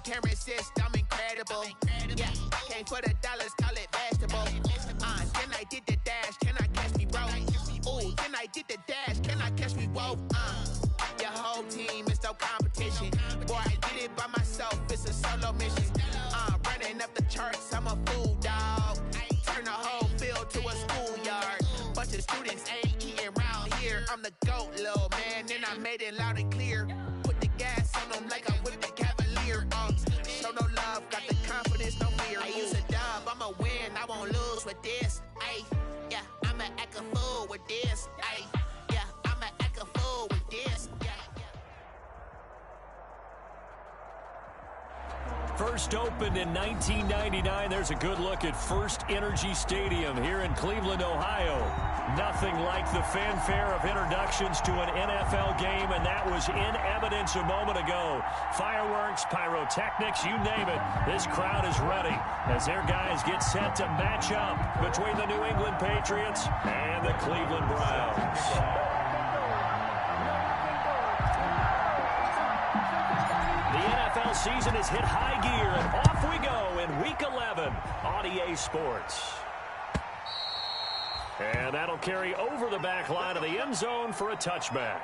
camera assist, I'm incredible. Yeah, came for the dollars, call it basketball. Then I did the dash, can I catch me, bro? Ooh, then I did the dash, can I catch me, whoa? Your whole team is no competition. Boy, I did it by myself, it's a solo mission. Running up the charts, I'm a fool, dog. Turn the whole field to a schoolyard. Bunch of students ain't eating round here. I'm the GOAT, little man, and I made it loud and clear. Put the gas on them like I'm with the Cavalier. Show no love, got the confidence, no fear. I use a dub, I'ma win, I won't lose with this. Ay, yeah, I'ma act a fool with this. Ay, yeah, I'ma act a fool with this. First opened in 1999. There's a good look at First Energy Stadium here in Cleveland, Ohio. Nothing like the fanfare of introductions to an NFL game, and that was in evidence a moment ago. Fireworks, pyrotechnics, you name it. This crowd is ready as their guys get set to match up between the New England Patriots and the Cleveland Browns. The NFL season has hit high gear, and off we go in Week 11 on EA Sports. And that'll carry over the back line of the end zone for a touchback.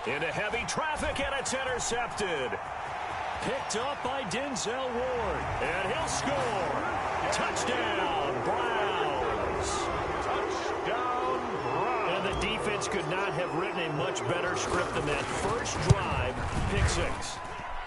Into heavy traffic, and it's intercepted. Picked up by Denzel Ward, and he'll score. Touchdown, Browns. Touchdown, Browns. And the defense could not have written a much better script than that first drive, pick six.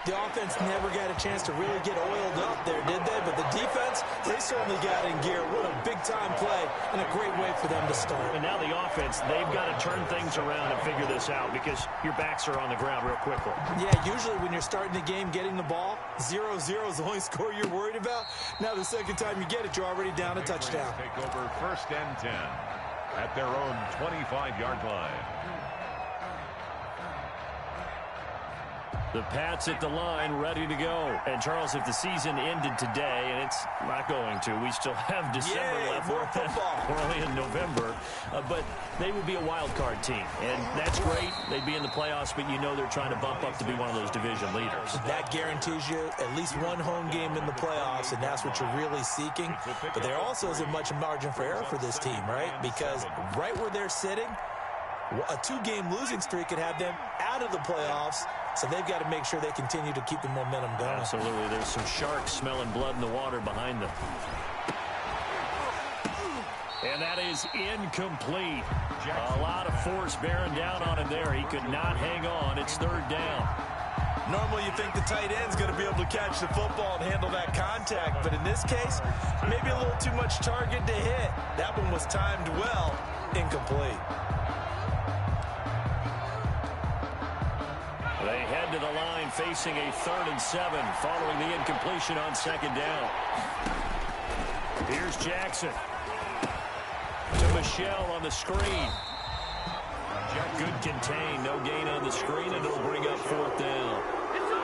The offense never got a chance to really get oiled up there, did they? But the defense, they certainly got in gear. What a big-time play and a great way for them to start. And now the offense, they've got to turn things around and figure this out because your backs are on the ground real quickly. Yeah, usually when you're starting the game getting the ball, 0-0 is the only score you're worried about. Now the second time you get it, you're already down a touchdown. Take over 1st and 10 at their own 25-yard line. The Pats at the line, ready to go. And, Charles, if the season ended today, and it's not going to, we still have December left. We're only in November. But they would be a wild card team. And that's great. They'd be in the playoffs, but you know they're trying to bump up to be one of those division leaders. That guarantees you at least one home game in the playoffs, and that's what you're really seeking. But there also isn't much margin for error for this team, right? Because right where they're sitting, a 2-game losing streak could have them out of the playoffs. So they've got to make sure they continue to keep the momentum going. Absolutely. There's some sharks smelling blood in the water behind them. And that is incomplete. A lot of force bearing down on him there. He could not hang on. It's 3rd down. Normally you think the tight end's going to be able to catch the football and handle that contact. But in this case, maybe a little too much target to hit. That one was timed well. Incomplete. They head to the line facing a 3rd and 7 following the incompletion on 2nd down. Here's Jackson. To Michelle on the screen. Good contain, no gain on the screen, and it'll bring up 4th down.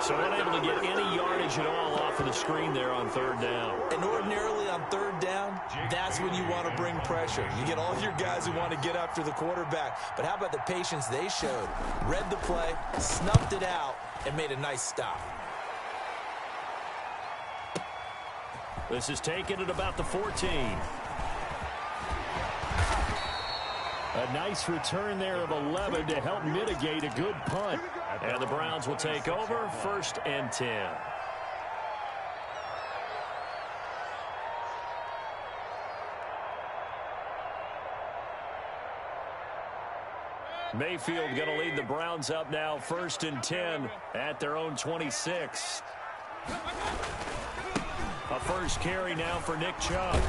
So unable to get any yardage at all off of the screen there on 3rd down. And ordinarily on 3rd down, that's when you want to bring pressure. You get all your guys who want to get after the quarterback. But how about the patience they showed? Read the play, snuffed it out, and made a nice stop. This is taken at about the 14. A nice return there of 11 to help mitigate a good punt. And the Browns will take over 1st and 10. Mayfield going to lead the Browns up now 1st and 10 at their own 26. A first carry now for Nick Chubb.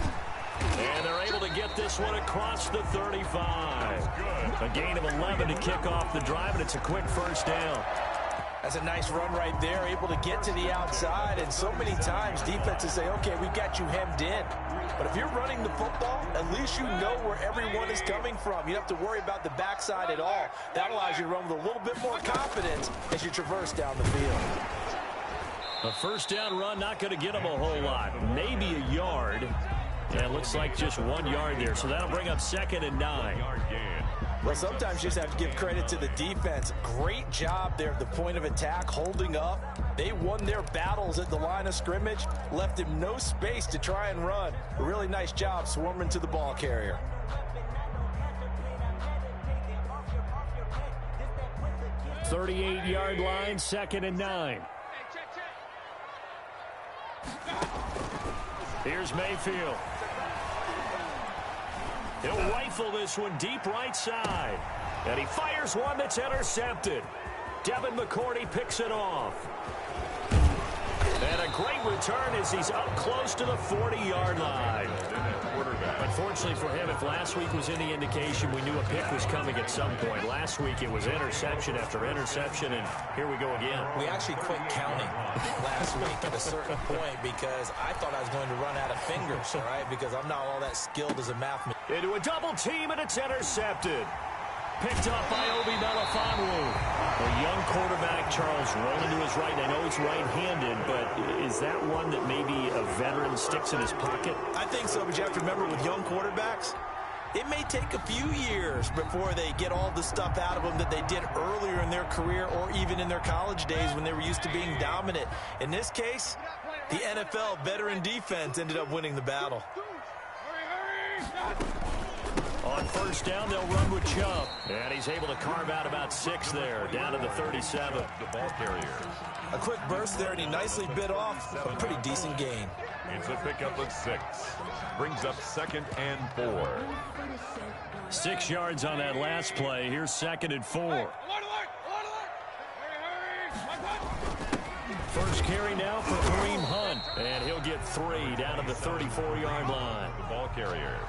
And they're able to get this one across the 35. A gain of 11 to kick off the drive, and it's a quick 1st down. That's a nice run right there, able to get to the outside, and so many times defenses say, okay, we've got you hemmed in. But if you're running the football, at least you know where everyone is coming from. You don't have to worry about the backside at all. That allows you to run with a little bit more confidence as you traverse down the field. A first down run, not going to get them a whole lot. Maybe a yard. Yeah, it looks like just 1 yard there. So that'll bring up 2nd and 9. Well, sometimes you just have to give credit to the defense. Great job there at the point of attack, holding up. They won their battles at the line of scrimmage, left him no space to try and run. A really nice job swarming to the ball carrier. "38-yard line, 2nd and 9. Here's Mayfield. He'll rifle this one deep right side. And he fires one that's intercepted. Devin McCourty picks it off. And a great return as he's up close to the 40-yard line. Unfortunately for him, if last week was any indication, we knew a pick was coming at some point. Last week it was interception after interception, and here we go again. We actually quit counting last week at a certain point because I thought I was going to run out of fingers, all right, because I'm not all that skilled as a mathematician. Into a double team, and it's intercepted. Picked up by Obi Melifonwu. A young quarterback, Charles, rolling to his right. I know he's right-handed, but is that one that maybe a veteran sticks in his pocket? I think so, but you have to remember with young quarterbacks, it may take a few years before they get all the stuff out of them that they did earlier in their career or even in their college days when they were used to being dominant. In this case, the NFL veteran defense ended up winning the battle. On first down, they'll run with Chubb. And he's able to carve out about 6 there, down to the 37. The ball carrier. A quick burst there, and he nicely bit off a pretty decent gain. It's a pickup of 6. Brings up 2nd and 4. 6 yards on that last play. Here's 2nd and 4. First carry now for Kareem Hunt. And he'll get 3 down to the 34-yard line. The ball carrier.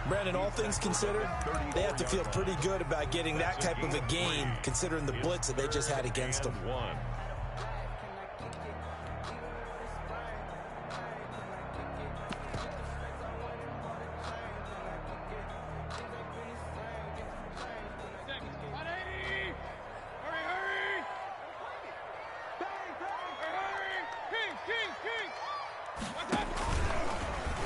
Brandon, all things considered, they have to feel pretty good about getting that type of a gain, considering the blitz that they just had against them.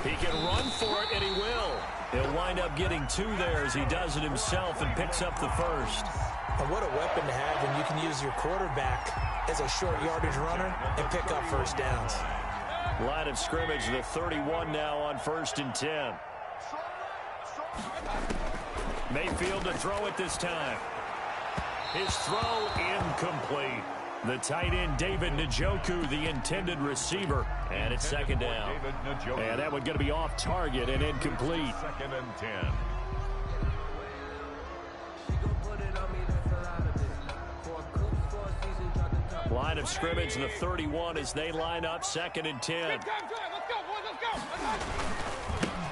He can run for it, and he will. He'll wind up getting 2 there as he does it himself and picks up the first. And what a weapon to have when you can use your quarterback as a short yardage runner and pick up first downs. Line of scrimmage, the 31 now on 1st and 10. Mayfield to throw it this time. His throw incomplete. The tight end, David Njoku, the intended receiver. And it's 2nd down. And that one going to be off target and incomplete. 2nd and 10. Line of scrimmage, the 31 as they line up, 2nd and 10. Let's go.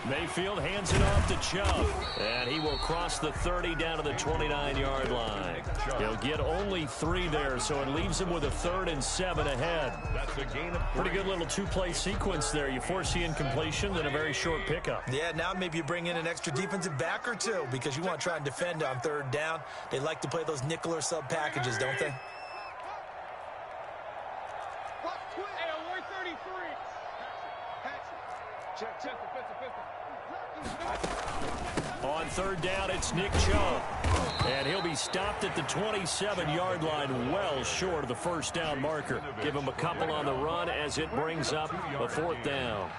Mayfield hands it off to Chubb. And he will cross the 30 down to the 29-yard line. He'll get only 3 there, so it leaves him with a 3rd and 7 ahead. That's a gain of 3. Pretty good little 2-play sequence there. You force the incompletion, then a very short pickup. Yeah, now maybe you bring in an extra defensive back or 2 because you want to try and defend on 3rd down. They like to play those nickel or sub packages, don't they? On 3rd down, it's Nick Chubb. And he'll be stopped at the 27-yard line, well short of the first down marker. Give him a couple on the run as it brings up a 4th down.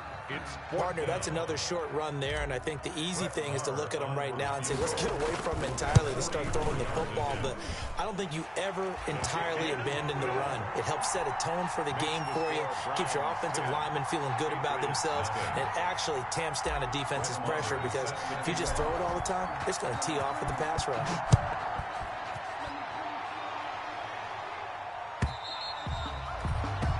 Partner, that's another short run there, and I think the easy thing is to look at them right now and say, let's get away from them entirely. Let's start throwing the football, but I don't think you ever entirely abandon the run. It helps set a tone for the game for you, keeps your offensive linemen feeling good about themselves, and it actually tamps down a defense's pressure because if you just throw it all the time, it's going to tee off with the pass rush.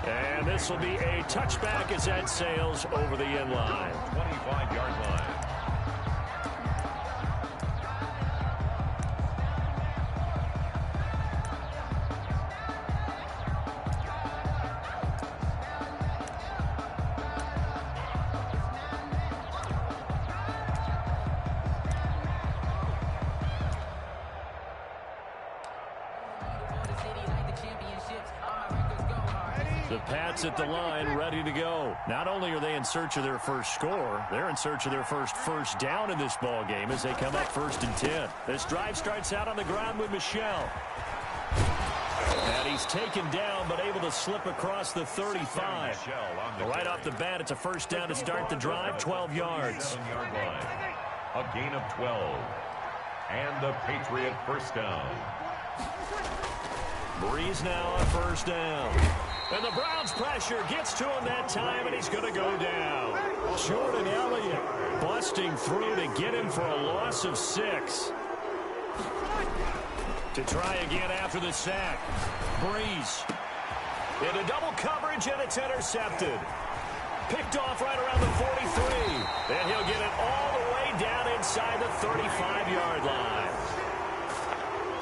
And this will be a touchback as that sails over the end line. 25-yard line. The Pats at the line, ready to go. Not only are they in search of their first score, they're in search of their first down in this ball game as they come up 1st and 10. This drive starts out on the ground with Michel. And he's taken down, but able to slip across the 35. Right off the bat, it's a first down to start the drive, 12 yards. A gain of 12. And the Patriot first down. Breeze now on first down. And the Browns pressure gets to him that time, and he's going to go down. Jordan Elliott busting through to get him for a loss of 6. To try again after the sack. Breeze. Into double coverage, and it's intercepted. Picked off right around the 43. And he'll get it all the way down inside the 35-yard line.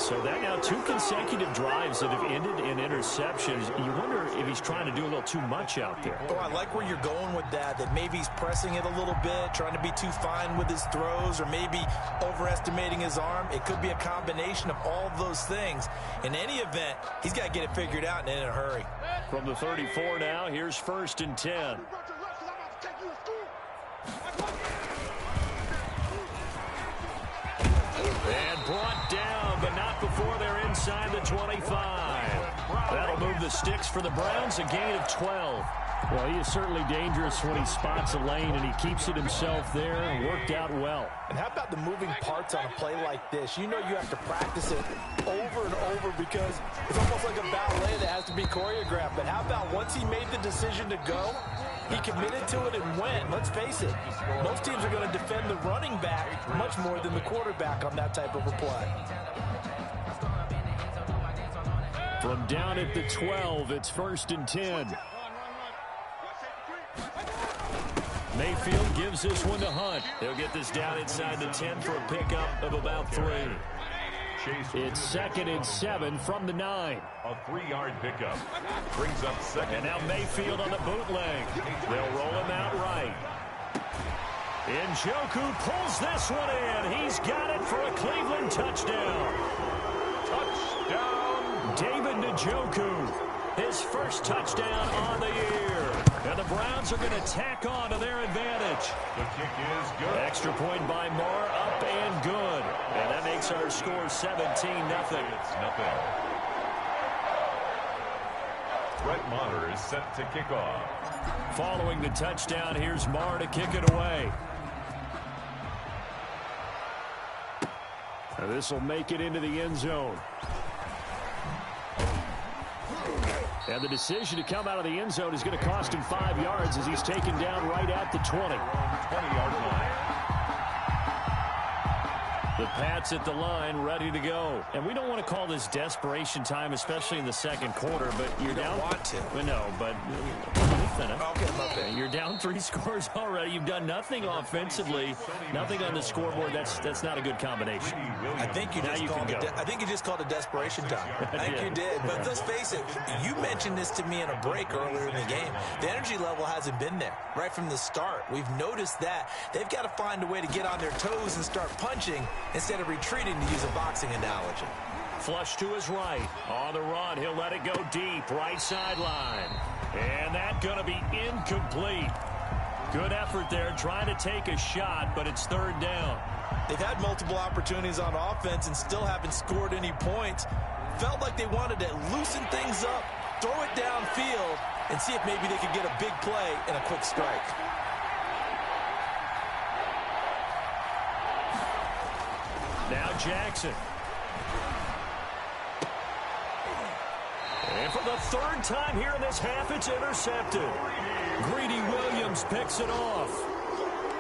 So that now 2 consecutive drives that have ended in interceptions. You wonder if he's trying to do a little too much out there. Oh, I like where you're going with that maybe he's pressing it a little bit, trying to be too fine with his throws, or maybe overestimating his arm. It could be a combination of all of those things. In any event, he's got to get it figured out and in a hurry. From the 34 now, here's 1st and 10. And brought down, but not before they're inside the 25. That'll move the sticks for the Browns, a gain of 12. Well, he is certainly dangerous when he spots a lane, and he keeps it himself there and worked out well. And how about the moving parts on a play like this? You know you have to practice it over and over because it's almost like a ballet that has to be choreographed. But how about once he made the decision to go, he committed to it and went. Let's face it, most teams are going to defend the running back much more than the quarterback on that type of a play. From down at the 12, it's 1st and 10. Mayfield gives this one to Hunt. He'll get this down inside the 10 for a pickup of about 3. It's 2nd and 7 from the 9. A 3-yard pickup. Brings up 2nd. And now Mayfield on the bootleg. They'll roll him out right. Njoku pulls this one in. He's got it for a Cleveland touchdown. Touchdown. David Njoku. His first touchdown on the year. And the Browns are going to tack on to their advantage. The kick is good. Extra point by Marr, up and good. And that makes our score 17-0. It's nothing. Brett Maher is set to kick off. Following the touchdown, here's Marr to kick it away. Now this will make it into the end zone. And the decision to come out of the end zone is going to cost him 5 yards as he's taken down right at the 20. 20-yard line. The Pats at the line, ready to go. And we don't want to call this desperation time, especially in the second quarter, but you're down. You don't want to. Well, no, but Okay. you're down 3 scores already. You've done nothing offensively, nothing on the scoreboard. That's not a good combination. I think you just called it desperation time. I think you did. But let's face it, you mentioned this to me in a break earlier in the game. The energy level hasn't been there right from the start. We've noticed that. They've got to find a way to get on their toes and start punching instead of retreating, to use a boxing analogy. Flush to his right. On the run, he'll let it go deep. Right sideline. And that's going to be incomplete. Good effort there, trying to take a shot, but it's 3rd down. They've had multiple opportunities on offense and still haven't scored any points. Felt like they wanted to loosen things up, throw it downfield, and see if maybe they could get a big play and a quick strike. Now Jackson. And for the 3rd time here in this half, it's intercepted. Greedy Williams picks it off.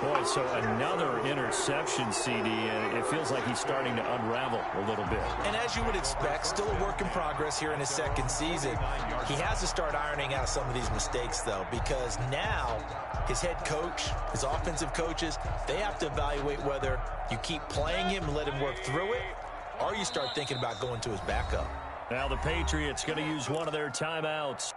Boy, so another interception, CD, and it feels like he's starting to unravel a little bit. And as you would expect, still a work in progress here in his 2nd season. He has to start ironing out some of these mistakes, though, because now his head coach, his offensive coaches, they have to evaluate whether you keep playing him and let him work through it, or you start thinking about going to his backup. Now the Patriots going to use one of their timeouts.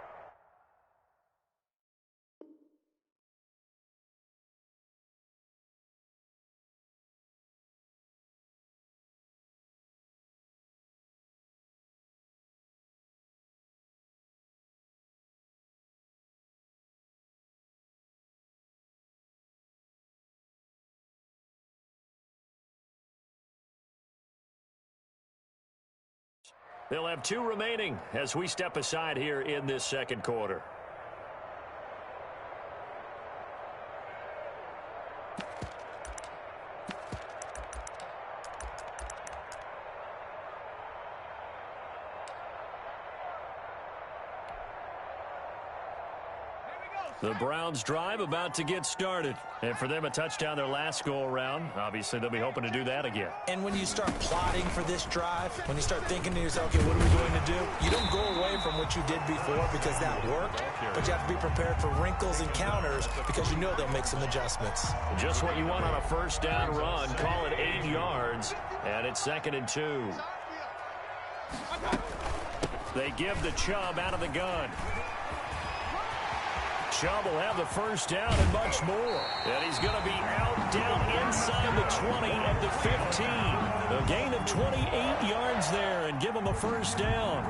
They'll have 2 remaining as we step aside here in this second quarter. The Browns drive about to get started. And for them, a touchdown their last go-around. Obviously, they'll be hoping to do that again. And when you start plotting for this drive, when you start thinking to yourself, okay, what are we going to do? You don't go away from what you did before because that worked, but you have to be prepared for wrinkles and counters because you know they'll make some adjustments. Just what you want on a first down run. Call it 8 yards, and it's 2nd and 2. They give the Chubb out of the gun. Chubb will have the first down and much more. And he's going to be out down inside the 20 at the 15. A gain of 28 yards there and give him a first down.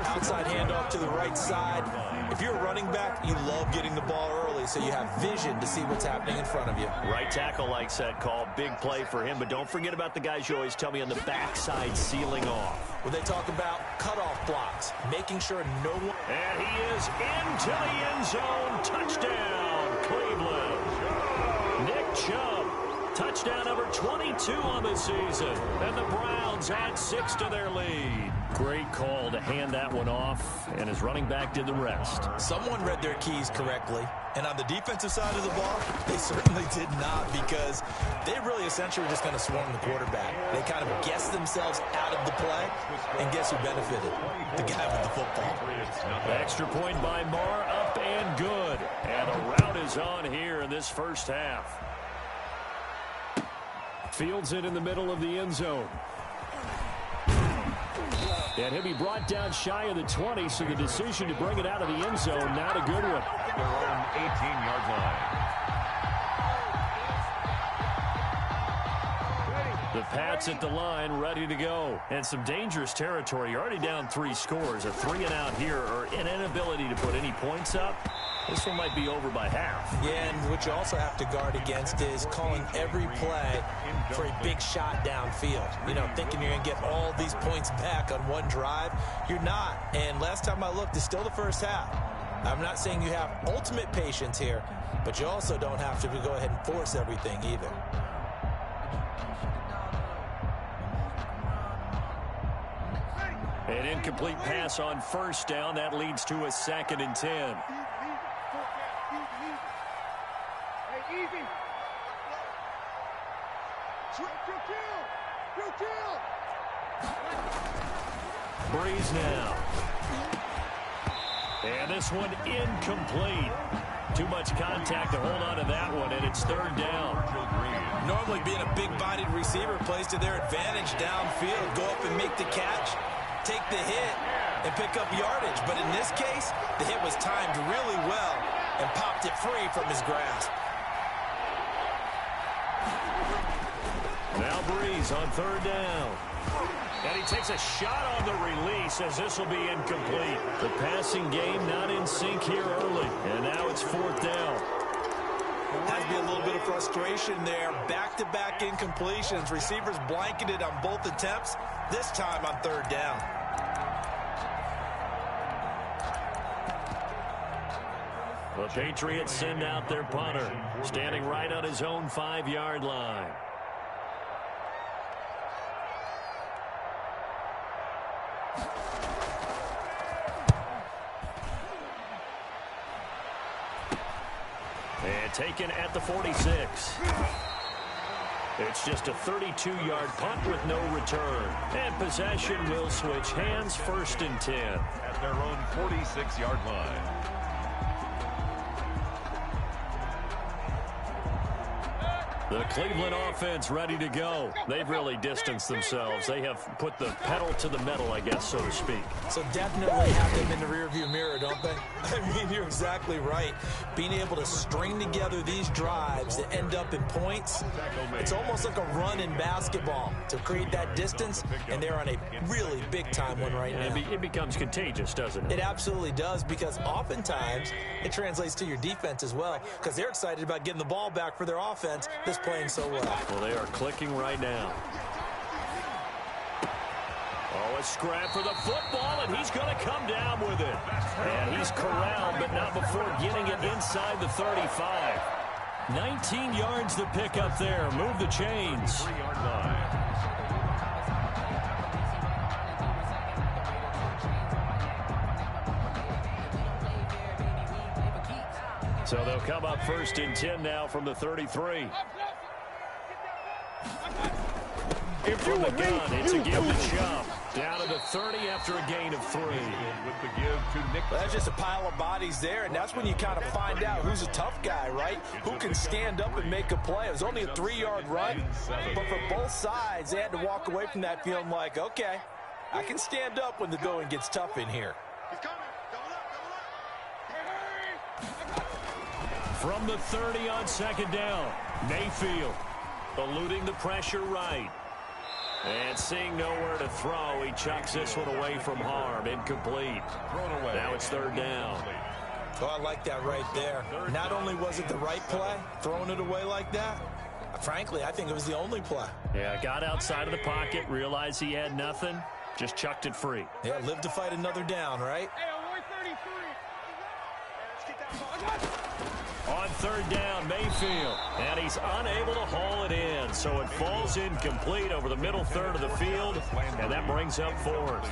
Outside handoff to the right side. If you're a running back, you love getting the ball early so you have vision to see what's happening in front of you. Right tackle likes that call. Big play for him. But don't forget about the guys you always tell me on the backside sealing off. When they talk about cutoff blocks, making sure no one... And he is into the end zone. Touchdown, Cleveland. Nick Chubb. Touchdown number 22 on the season. And the Browns add 6 to their lead. Great call to hand that one off, and his running back did the rest. Someone read their keys correctly, and on the defensive side of the ball, they certainly did not because they really essentially were just going to swarm the quarterback. They kind of guessed themselves out of the play, and guess who benefited? The guy with the football. Extra point by Marr, up and good. And the route is on here in this first half. Fields it in the middle of the end zone. And he'll be brought down shy of the 20, so the decision to bring it out of the end zone, not a good one. Their own 18-yard line. The Pats at the line, ready to go. And some dangerous territory. You're already down 3 scores. A 3-and-out here, or an inability to put any points up. This one might be over by half. Yeah, and what you also have to guard against is calling every play for a big shot downfield. You know, thinking you're going to get all these points back on one drive. You're not. And last time I looked, it's still the first half. I'm not saying you have ultimate patience here, but you also don't have to go ahead and force everything either. An incomplete pass on first down. That leads to a 2nd and 10. Breeze now. And this one incomplete. Too much contact to hold on to that one, and it's 3rd down. Normally being a big-bodied receiver plays to their advantage downfield. Go up and make the catch, take the hit, and pick up yardage. But in this case, the hit was timed really well and popped it free from his grasp. Now Breeze on 3rd down. And he takes a shot on the release as this will be incomplete. The passing game not in sync here early. And now it's 4th down. Has to be a little bit of frustration there. Back-to-back incompletions. Receivers blanketed on both attempts, this time on 3rd down. The Patriots send out their punter, standing right on his own 5-yard line. And taken at the 46. It's just a 32-yard punt with no return. And possession will switch hands, 1st and 10. At their own 46-yard line. The Cleveland offense ready to go. They've really distanced themselves. They have put the pedal to the metal, I guess, so to speak. So definitely have them in the rearview mirror, don't they? I mean, you're exactly right. Being able to string together these drives that end up in points, it's almost like a run in basketball to create that distance, and they're on a really big-time one right now. It becomes contagious, doesn't it? It absolutely does, because oftentimes it translates to your defense as well, because they're excited about getting the ball back for their offense that's playing so well. Well, they are clicking right now. Oh, a scrap for the football, and he's going to come down with it. And he's corralled, but not before getting it inside the 35. 19 yards to pick up there. Move the chains. 3-yard line. So they'll come up 1st and 10 now from the 33. If you From the were gun, me, it's a you give do to it. Chubb. Down to the 30 after a gain of 3. With the give to Nick. That's just a pile of bodies there, and that's when you kind of find out who's a tough guy, right? Who can stand up and make a play. It was only a 3-yard run, but for both sides, they had to walk away from that feeling like, okay, I can stand up when the going gets tough in here. He's coming. Double up. From the 30 on 2nd down, Mayfield eluding the pressure right. And seeing nowhere to throw, he chucks this one away from harm. Incomplete. Thrown away. Now it's 3rd down. Oh, I like that right there. Not only was it the right play, throwing it away like that, frankly, I think it was the only play. Yeah, got outside of the pocket, realized he had nothing, just chucked it free. Yeah, live to fight another down, right? Hey, on 133. Let's get that ball. On 3rd down, Mayfield, and he's unable to haul it in, so it falls incomplete over the middle third of the field, and that brings up 4th.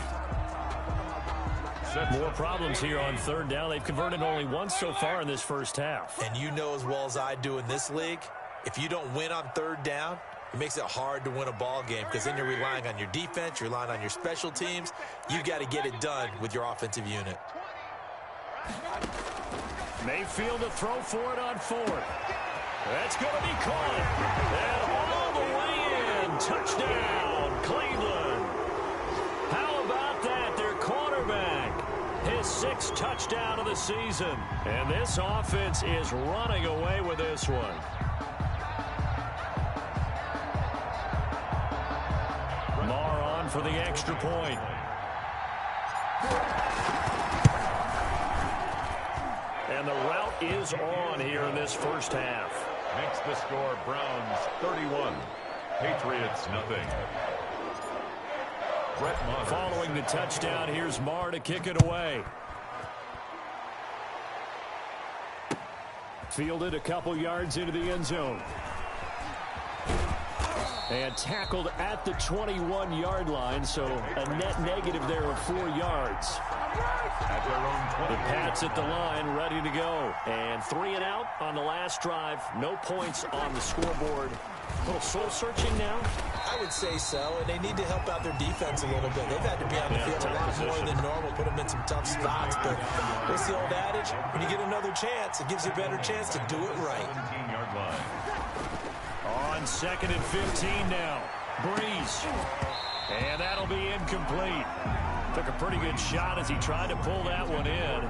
More problems here on 3rd down. They've converted only once so far in this first half. And you know as well as I do in this league, if you don't win on 3rd down, it makes it hard to win a ball game because then you're relying on your defense, you're relying on your special teams. You've got to get it done with your offensive unit. Mayfield to throw for it on 4th. That's going to be caught. And all the way in. Touchdown, Cleveland. How about that? Their quarterback. His 6th touchdown of the season. And this offense is running away with this one. Marr on for the extra point. And the route is on here in this first half. Makes the score Browns 31. Patriots nothing. Brett Maher. Following the touchdown, here's Marr to kick it away. Fielded a couple yards into the end zone. And tackled at the 21-yard line, so a net negative there of 4 yards. At their own 20. The Pats at the line, ready to go. And 3 and out on the last drive. No points on the scoreboard. A little soul-searching now. I would say so, and they need to help out their defense a little bit. They've had to be on the field a lot more than normal, put them in some tough spots. But what's the old adage? When you get another chance, it gives you a better chance to do it right. 17-yard line. On 2nd and 15 now. Breeze. And that'll be incomplete. Took a pretty good shot as he tried to pull that one in.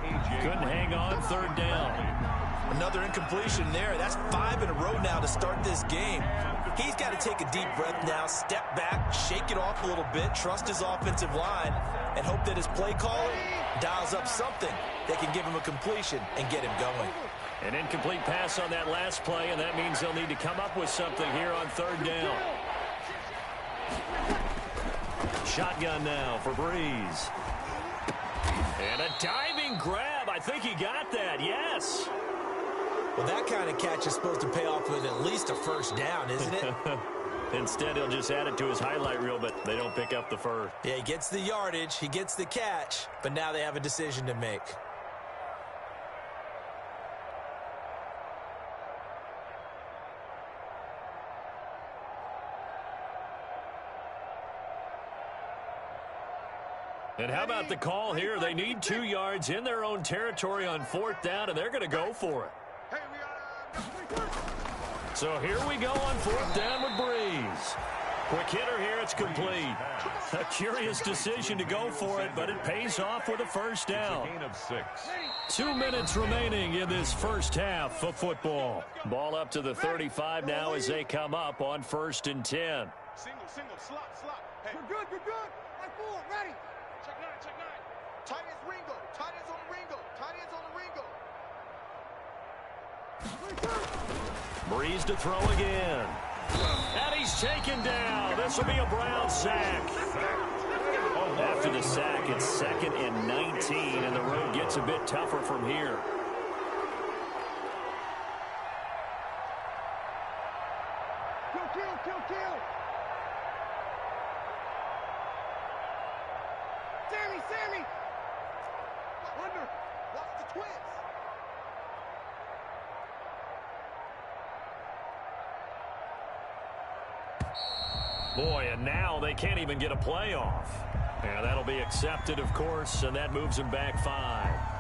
Couldn't hang on 3rd down. Another incompletion there. That's 5 in a row now to start this game. He's got to take a deep breath now, step back, shake it off a little bit, trust his offensive line, and hope that his play caller dials up something that can give him a completion and get him going. An incomplete pass on that last play, and that means they'll need to come up with something here on 3rd down. Shotgun now for Breeze. And a diving grab. I think he got that, yes. Well, that kind of catch is supposed to pay off with at least a 1st down, isn't it? Instead, he'll just add it to his highlight reel, but they don't pick up the first. Yeah, he gets the yardage, he gets the catch, but now they have a decision to make. And how about the call here? They need 2 yards in their own territory on 4th down, and they're going to go for it. So here we go on 4th down with Breeze. Quick hitter here, it's complete. A curious decision to go for it, but it pays off with a 1st down. Gain of 6. 2 minutes remaining in this first half of football. Ball up to the 35 now as they come up on 1st and 10. Single, slot. Hey. Good. Right forward, ready. Check 9. Tight ends Ringo. Tight ends on the Ringo. Breeze to throw again. And he's taken down. This will be a Brown sack. After the sack, it's 2nd and 19, and the road gets a bit tougher from here. Kill. Sammy. Under. Watch the twins. Boy, and now they can't even get a playoff. Yeah, that'll be accepted, of course, and that moves them back 5.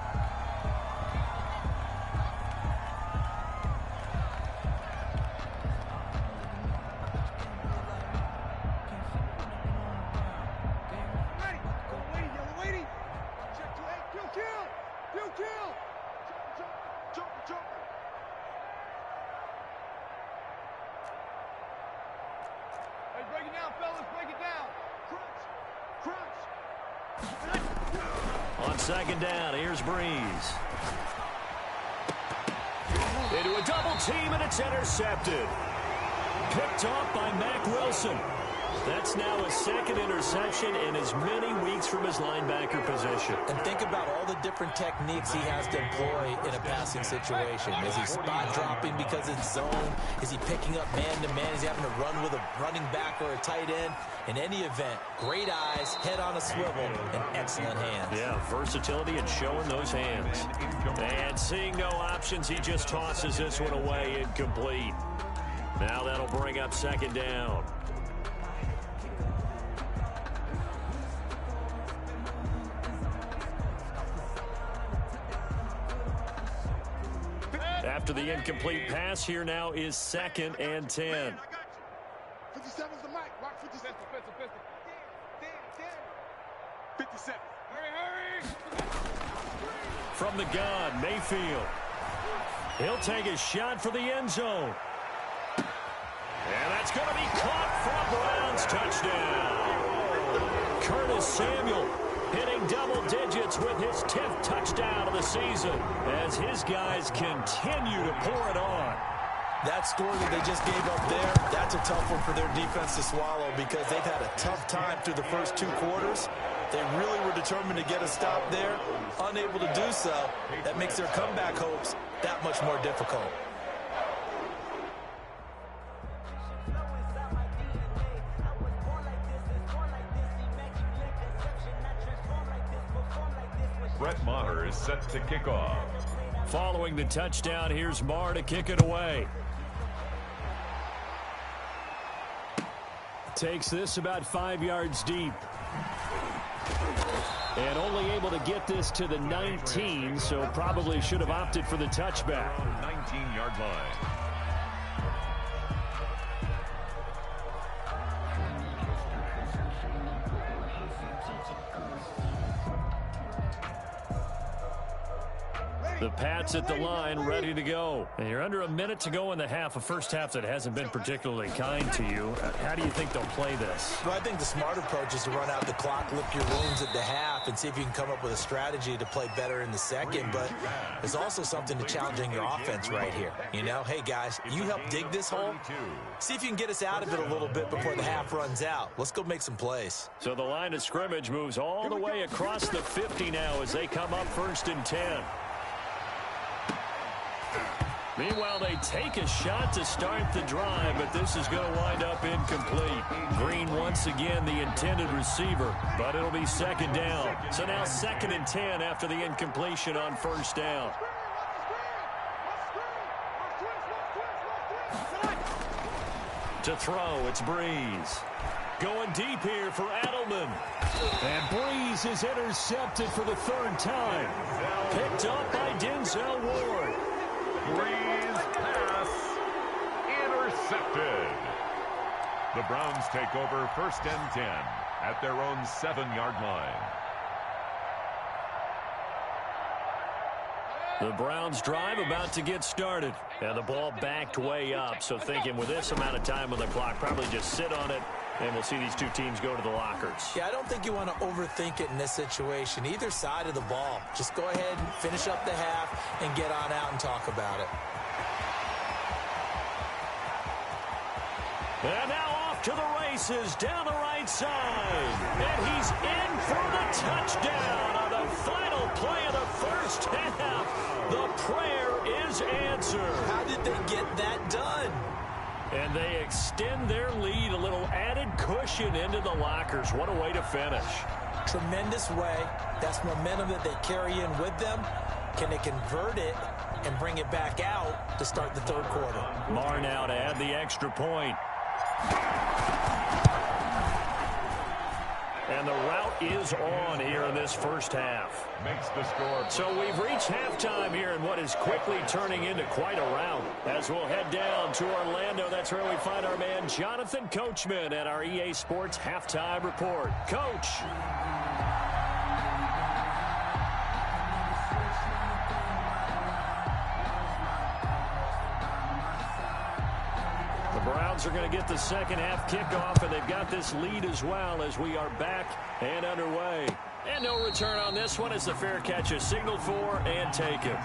Break it down, fellas. Break it down. Crunch. On 2nd down, here's Breeze. Into a double team, and it's intercepted. Picked off by Mack Wilson. That's now his 2nd interception in as many weeks from his linebacker position. And think about all the different techniques he has to employ in a passing situation. Is he spot dropping because it's zone? Is he picking up man-to-man? Is he having to run with a running back or a tight end? In any event, great eyes, head on a swivel, and excellent hands. Yeah, versatility and showing those hands. And seeing no options, he just tosses this one away, incomplete. Now that'll bring up 2nd down. After the incomplete pass, here now is 2nd and 10. 57's the mic. Rock 57. Pistol. Damn. 57. Hurry. From the gun, Mayfield. He'll take a shot for the end zone. And that's going to be caught for a Browns touchdown. Curtis Samuel hitting double digits with his 10th touchdown of the season as his guys continue to pour it on. That score that they just gave up there, that's a tough one for their defense to swallow because they've had a tough time through the first 2 quarters. They really were determined to get a stop there, unable to do so. That makes their comeback hopes that much more difficult. Brett Maher is set to kick off. Following the touchdown, here's Maher to kick it away. Takes this about 5 yards deep. And only able to get this to the 19, so probably should have opted for the touchback. 19-yard line. The Pats at the line, ready to go. And you're under a minute to go in the half, a first half that hasn't been particularly kind to you. How do you think they'll play this? Well, I think the smart approach is to run out the clock, lick your wounds at the half, and see if you can come up with a strategy to play better in the second. But there's also something to challenging your offense right here. You know, hey, guys, you help dig this hole. See if you can get us out of it a little bit before the half runs out. Let's go make some plays. So the line of scrimmage moves all the way across the 50 now as they come up 1st and 10. Meanwhile, they take a shot to start the drive, but this is going to wind up incomplete. Green once again the intended receiver, but it'll be 2nd down. So now 2nd and 10 after the incompletion on 1st down. To throw, it's Breeze. Going deep here for Adelman. And Breeze is intercepted for the 3rd time. Picked up by Denzel Ward. Breeze pass intercepted. The Browns take over 1st and 10 at their own 7-yard line. The Browns drive about to get started. And the ball backed way up. So thinking with this amount of time on the clock, probably just sit on it. And we'll see these two teams go to the lockers. Yeah, I don't think you want to overthink it in this situation. Either side of the ball. Just go ahead and finish up the half and get on out and talk about it. And now off to the races down the right side. And he's in for the touchdown on the final play of the first half. The prayer is answered. How did they get that done? And they extend their lead, a little added cushion into the lockers. What a way to finish. Tremendous way. That's momentum that they carry in with them. Can they convert it and bring it back out to start the third quarter? Marr now to add the extra point. And the route is on here in this first half. Makes the score. So we've reached halftime here in what is quickly turning into quite a rout. As we'll head down to Orlando, that's where we find our man Jonathan Coachman at our EA Sports Halftime Report. Coach. Browns are going to get the second half kickoff, and they've got this lead as well as we are back and underway. And no return on this one as the fair catch is signaled for and taken.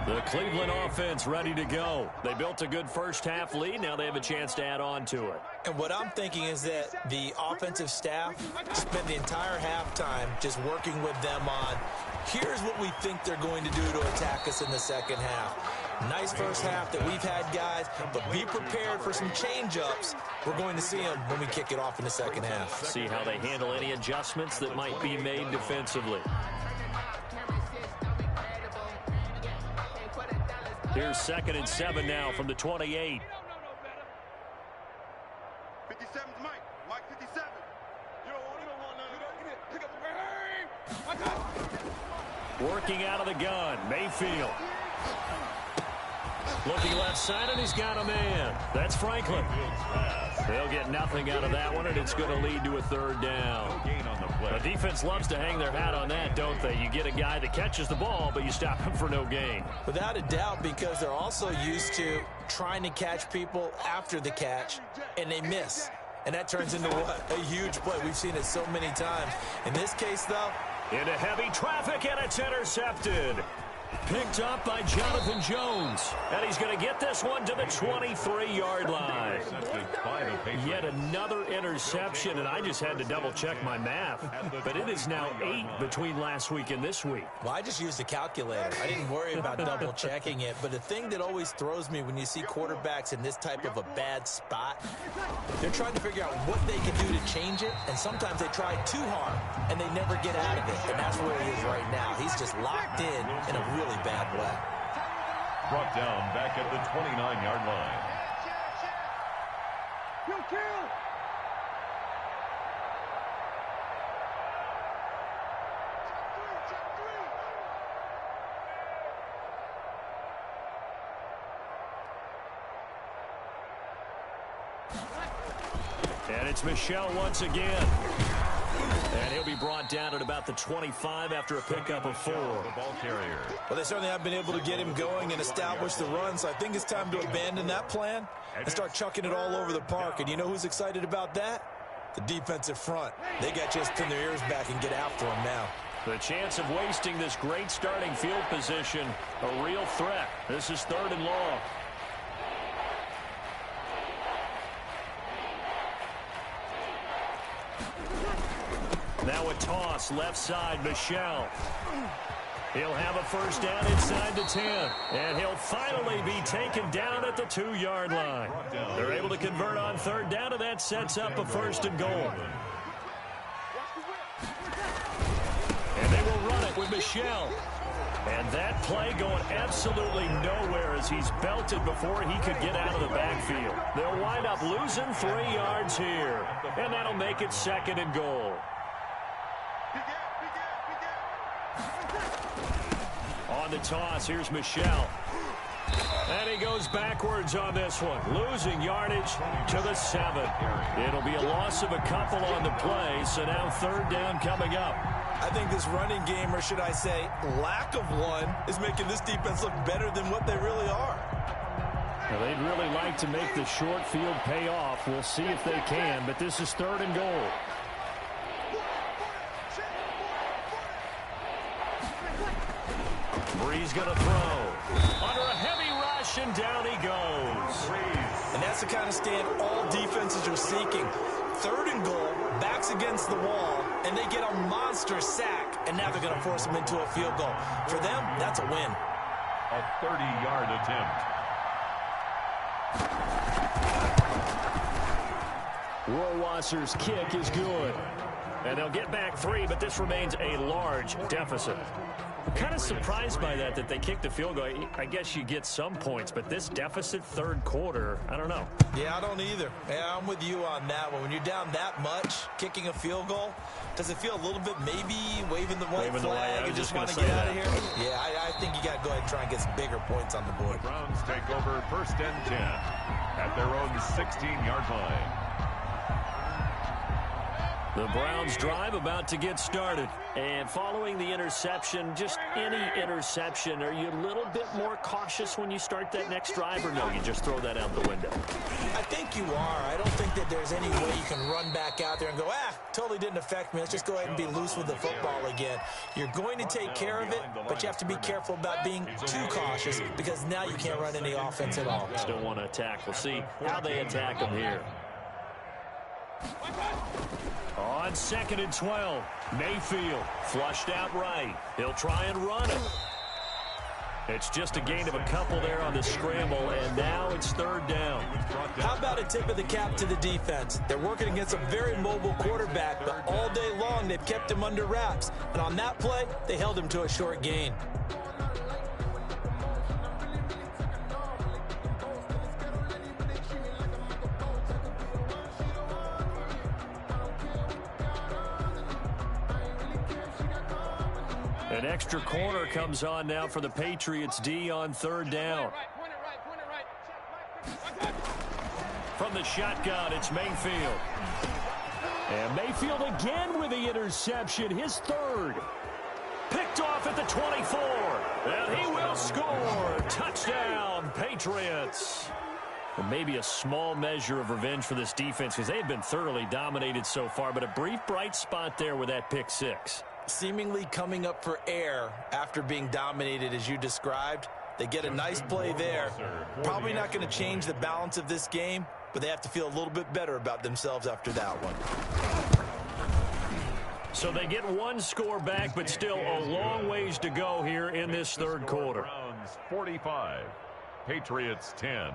The Cleveland offense ready to go. They built a good first half lead. Now they have a chance to add on to it. And what I'm thinking is that the offensive staff spent the entire halftime just working with them on, here's what we think they're going to do to attack us in the second half. Nice first half that we've had, guys, but be prepared for some change-ups. We're going to see them when we kick it off in the second half. See how they handle any adjustments that might be made defensively. Here's 2nd and 7 now from the 28. 57's Mike. Mike 57. You don't want none. Pick up the Working out of the gun, Mayfield. Looking left side, and he's got a man. That's Franklin. They'll get nothing out of that one, and it's going to lead to a third down. The defense loves to hang their hat on that, don't they? You get a guy that catches the ball, but you stop him for no gain. Without a doubt, because they're also used to trying to catch people after the catch, and they miss. And that turns into what? A huge play. We've seen it so many times. In this case, though, into heavy traffic, and it's intercepted. Picked up by Jonathan Jones. And he's going to get this one to the 23-yard line. Yet another interception, and I just had to double-check my math. But it is now 8 between last week and this week. Well, I just used a calculator. I didn't worry about double-checking it. But the thing that always throws me when you see quarterbacks in this type of a bad spot, they're trying to figure out what they can do to change it. And sometimes they try too hard, and they never get out of it. And that's where he is right now. He's just locked in a really bad way. Brought down back at the 29-yard line. And it's Michelle once again. And he'll be brought down at about the 25 after a pickup of 4. The ball carrier. Well, they certainly have been able to get him going and establish the run, so I think it's time to abandon that plan and start chucking it all over the park. And you know who's excited about that? The defensive front. They got to just pin their ears back and get after him now. The chance of wasting this great starting field position, a real threat. This is 3rd and long. Now a toss, left side, Michelle. He'll have a first down inside the 10. And he'll finally be taken down at the 2-yard line. They're able to convert on 3rd down, and that sets up a 1st and goal. And they will run it with Michelle. And that play going absolutely nowhere as he's belted before he could get out of the backfield. They'll wind up losing 3 yards here. And that'll make it 2nd and goal. On the toss, here's Michelle. And he goes backwards on this one, losing yardage to the 7. It'll be a loss of a couple on the play, so now 3rd down coming up. I think this running game, or should I say lack of one, is making this defense look better than what they really are. Well, they'd really like to make the short field pay off. We'll see if they can, but this is 3rd and goal. Bree's going to throw. Under a heavy rush, and down he goes. And that's the kind of stand all defenses are seeking. 3rd and goal, backs against the wall, and they get a monster sack, and now they're going to force them into a field goal. For them, that's a win. A 30-yard attempt. Rohrwasser's kick is good. And they'll get back 3, but this remains a large deficit. I'm kind of surprised by that they kicked the field goal. I guess you get some points, but this deficit 3rd quarter, I don't know. Yeah, I don't either. Yeah, I'm with you on that one. When you're down that much, kicking a field goal, does it feel a little bit maybe waving the white flag and just want to get out of here? Yeah, I think you got to go ahead and try and get some bigger points on the board. The Browns take over 1st and 10 at their own 16-yard line. The Browns drive about to get started. And following the interception, just any interception, are you a little bit more cautious when you start that next drive, or no, you just throw that out the window? I think you are. I don't think that there's any way you can run back out there and go, totally didn't affect me. Let's just go ahead and be loose with the football again. You're going to take care of it, but you have to be careful about being too cautious because now you can't run any offense at all. Still want to attack. We'll see how they attack them here. On 2nd and 12, Mayfield flushed out right. He'll try and run it. It's just a gain of a couple there on the scramble, and now it's 3rd down. How about a tip of the cap to the defense? They're working against a very mobile quarterback, but all day long they've kept him under wraps. And on that play, they held him to a short gain. An extra corner comes on now for the Patriots D on 3rd down. From the shotgun, it's Mayfield. And Mayfield again with the interception, his 3rd. Picked off at the 24. And he will score. Touchdown, Patriots. Well, maybe a small measure of revenge for this defense because they've been thoroughly dominated so far, but a brief bright spot there with that pick 6. Seemingly coming up for air after being dominated as you described. They get a nice play there. Probably not going to change the balance of this game, but they have to feel a little bit better about themselves after that one. So they get 1 score back, but still a long ways to go here in this 3rd quarter. Browns 45, Patriots 10.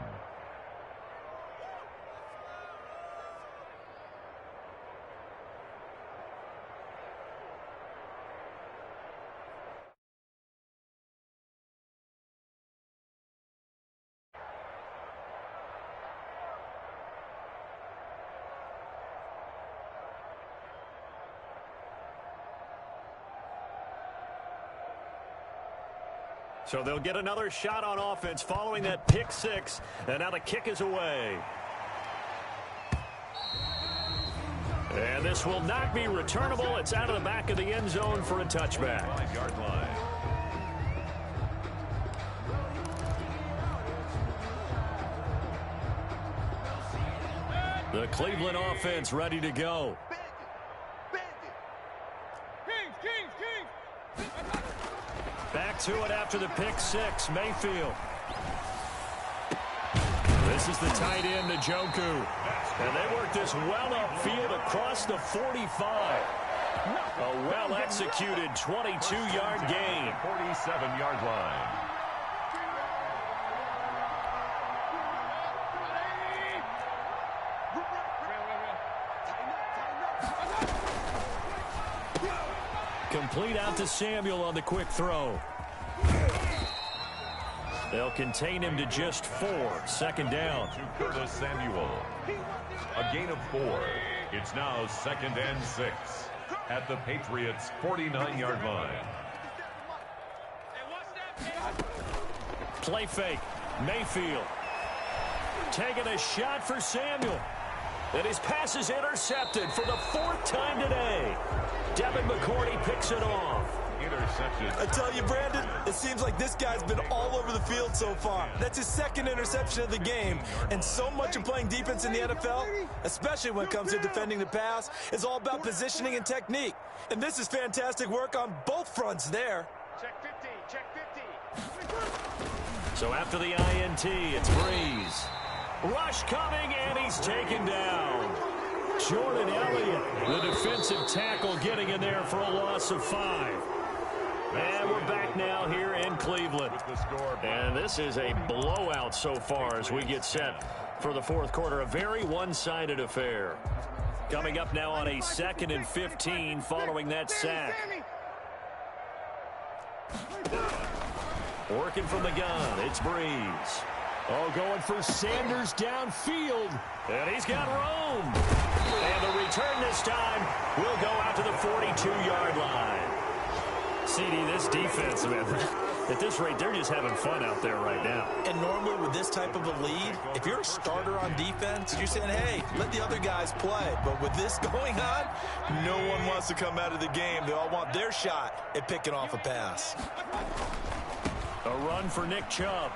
So they'll get another shot on offense following that pick 6, and now the kick is away. And this will not be returnable. It's out of the back of the end zone for a touchback. 5-yard line. The Cleveland offense ready to go. Back to it after the pick 6, Mayfield. This is the tight end, Njoku. And they work this well upfield across the 45. A well-executed 22-yard gain. 47-yard line. Complete out to Samuel on the quick throw. They'll contain him to just 4. 2nd down. To Curtis Samuel. A gain of 4. It's now 2nd and 6 at the Patriots' 49-yard line. Play fake. Mayfield. Taking a shot for Samuel. And his pass is intercepted for the 4th time today. Devin McCourty picks it off. Interception. I tell you, Brandon, it seems like this guy's been all over the field so far. That's his 2nd interception of the game. And so much of playing defense in the NFL, especially when it comes to defending the pass, is all about positioning and technique. And this is fantastic work on both fronts there. Check 50, check 50. So after the INT, it's Breeze. Rush coming, and he's taken down. Jordan Elliott, the defensive tackle, getting in there for a loss of 5. And we're back now here in Cleveland. And this is a blowout so far as we get set for the fourth quarter. A very one-sided affair. Coming up now on a 2nd and 15 following that sack. Working from the gun, it's Breeze. Oh, going for Sanders downfield. And he's got room. And the return this time will go out to the 42-yard line. CD, this defense, man, at this rate, they're just having fun out there right now. And normally with this type of a lead, if you're a starter on defense, you're saying, hey, let the other guys play. But with this going on, no one wants to come out of the game. They all want their shot at picking off a pass. A run for Nick Chubb.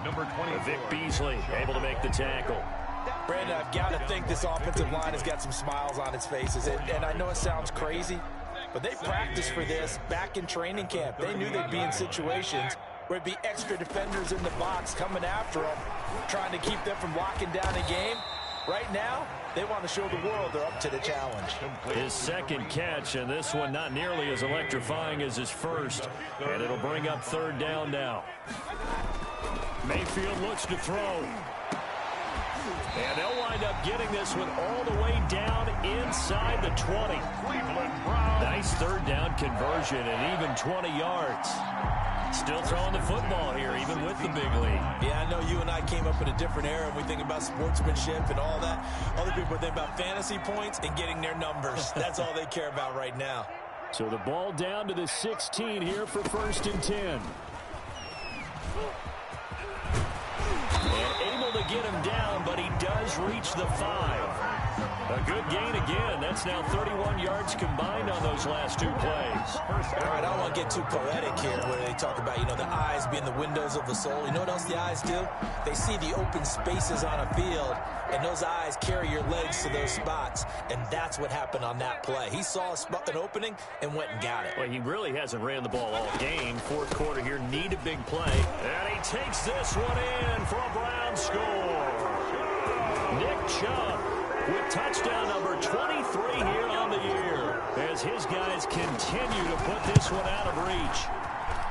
Number 20, Vic Beasley able to make the tackle. Brandon, I've got to think this offensive line has got some smiles on its faces. And I know it sounds crazy, but they practiced for this back in training camp. They knew they'd be in situations where it'd be extra defenders in the box coming after them, trying to keep them from locking down a game. Right now, they want to show the world they're up to the challenge. His second catch, and this one not nearly as electrifying as his first. And it'll bring up 3rd down now. Mayfield looks to throw. And they'll wind up getting this one all the way down inside the 20. Nice 3rd down conversion and even 20 yards. Still throwing the football here, even with the big lead. Yeah, I know you and I came up in a different era, and we think about sportsmanship and all that. Other people think about fantasy points and getting their numbers. That's all they care about right now. So the ball down to the 16 here for 1st and 10. And able to get him down, but he does reach the 5. A good gain again. That's now 31 yards combined on those last 2 plays. All right, I don't want to get too poetic here where they talk about, the eyes being the windows of the soul. You know what else the eyes do? They see the open spaces on a field, and those eyes carry your legs to those spots, and that's what happened on that play. He saw an opening and went and got it. Well, he really hasn't ran the ball all game. Fourth quarter here, need a big play. And he takes this one in for a Brown score. Nick Chubb with touchdown number 23 here on the year as his guys continue to put this one out of reach.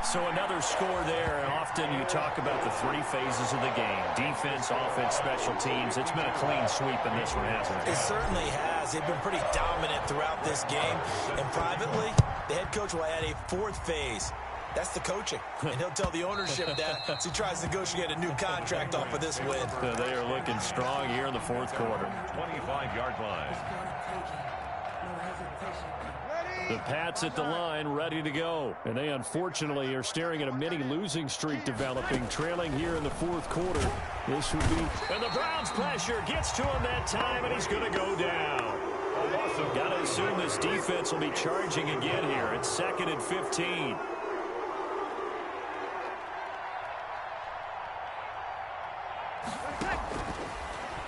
So another score there, and often you talk about the 3 phases of the game. Defense, offense, special teams. It's been a clean sweep in this one, hasn't it? It certainly has. They've been pretty dominant throughout this game. And privately, the head coach will add a 4th phase. That's the coaching. And he'll tell the ownership that as he tries to negotiate a new contract off of this win. They are looking strong here in the fourth quarter. 25-yard line. The Pats at the line, ready to go. And they unfortunately are staring at a mini losing streak developing, trailing here in the fourth quarter. This would be... And the Browns' pressure gets to him that time, and he's going to go down. Got to assume this defense will be charging again here. It's 2nd and 15.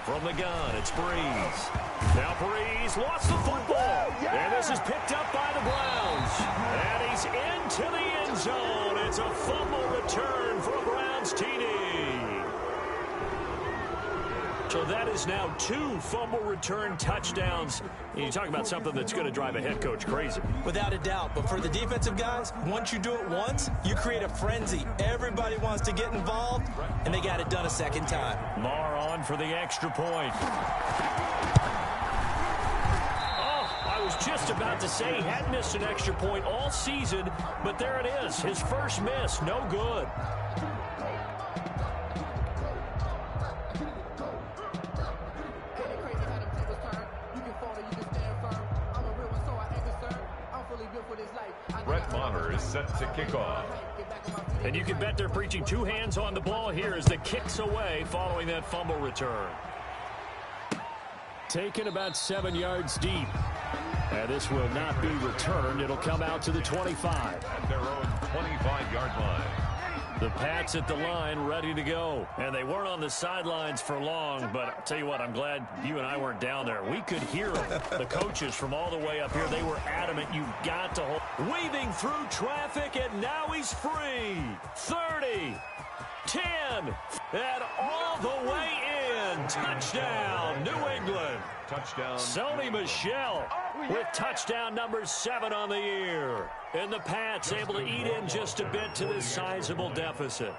From the gun, it's Breeze. Now Breeze lost the football. And this is picked up by the Browns. And he's into the end zone. It's a fumble return for a Browns TD. So that is now 2 fumble return touchdowns. And you talk about something that's going to drive a head coach crazy. Without a doubt. But for the defensive guys, once you do it once, you create a frenzy. Everybody wants to get involved, and they got it done a second time. Marr on for the extra point. I was just about to say he had missed an extra point all season, but there it is. His first miss, no good. Brett Bonner is set to kick off. And you can bet they're preaching 2 hands on the ball here as the kick's away following that fumble return. Taken about 7 yards deep. And this will not be returned. It'll come out to the 25. At their own 25-yard line. The Pats at the line, ready to go. And they weren't on the sidelines for long, but I'll tell you what, I'm glad you and I weren't down there. We could hear them. The coaches from all the way up here, they were adamant. You've got to hold. Weaving through traffic, and now he's free. 30, 10, and all the way in. Touchdown, New England. Touchdown. Sony Michel with touchdown number 7 on the year. And the Pats able to eat in just a bit to this sizable deficit.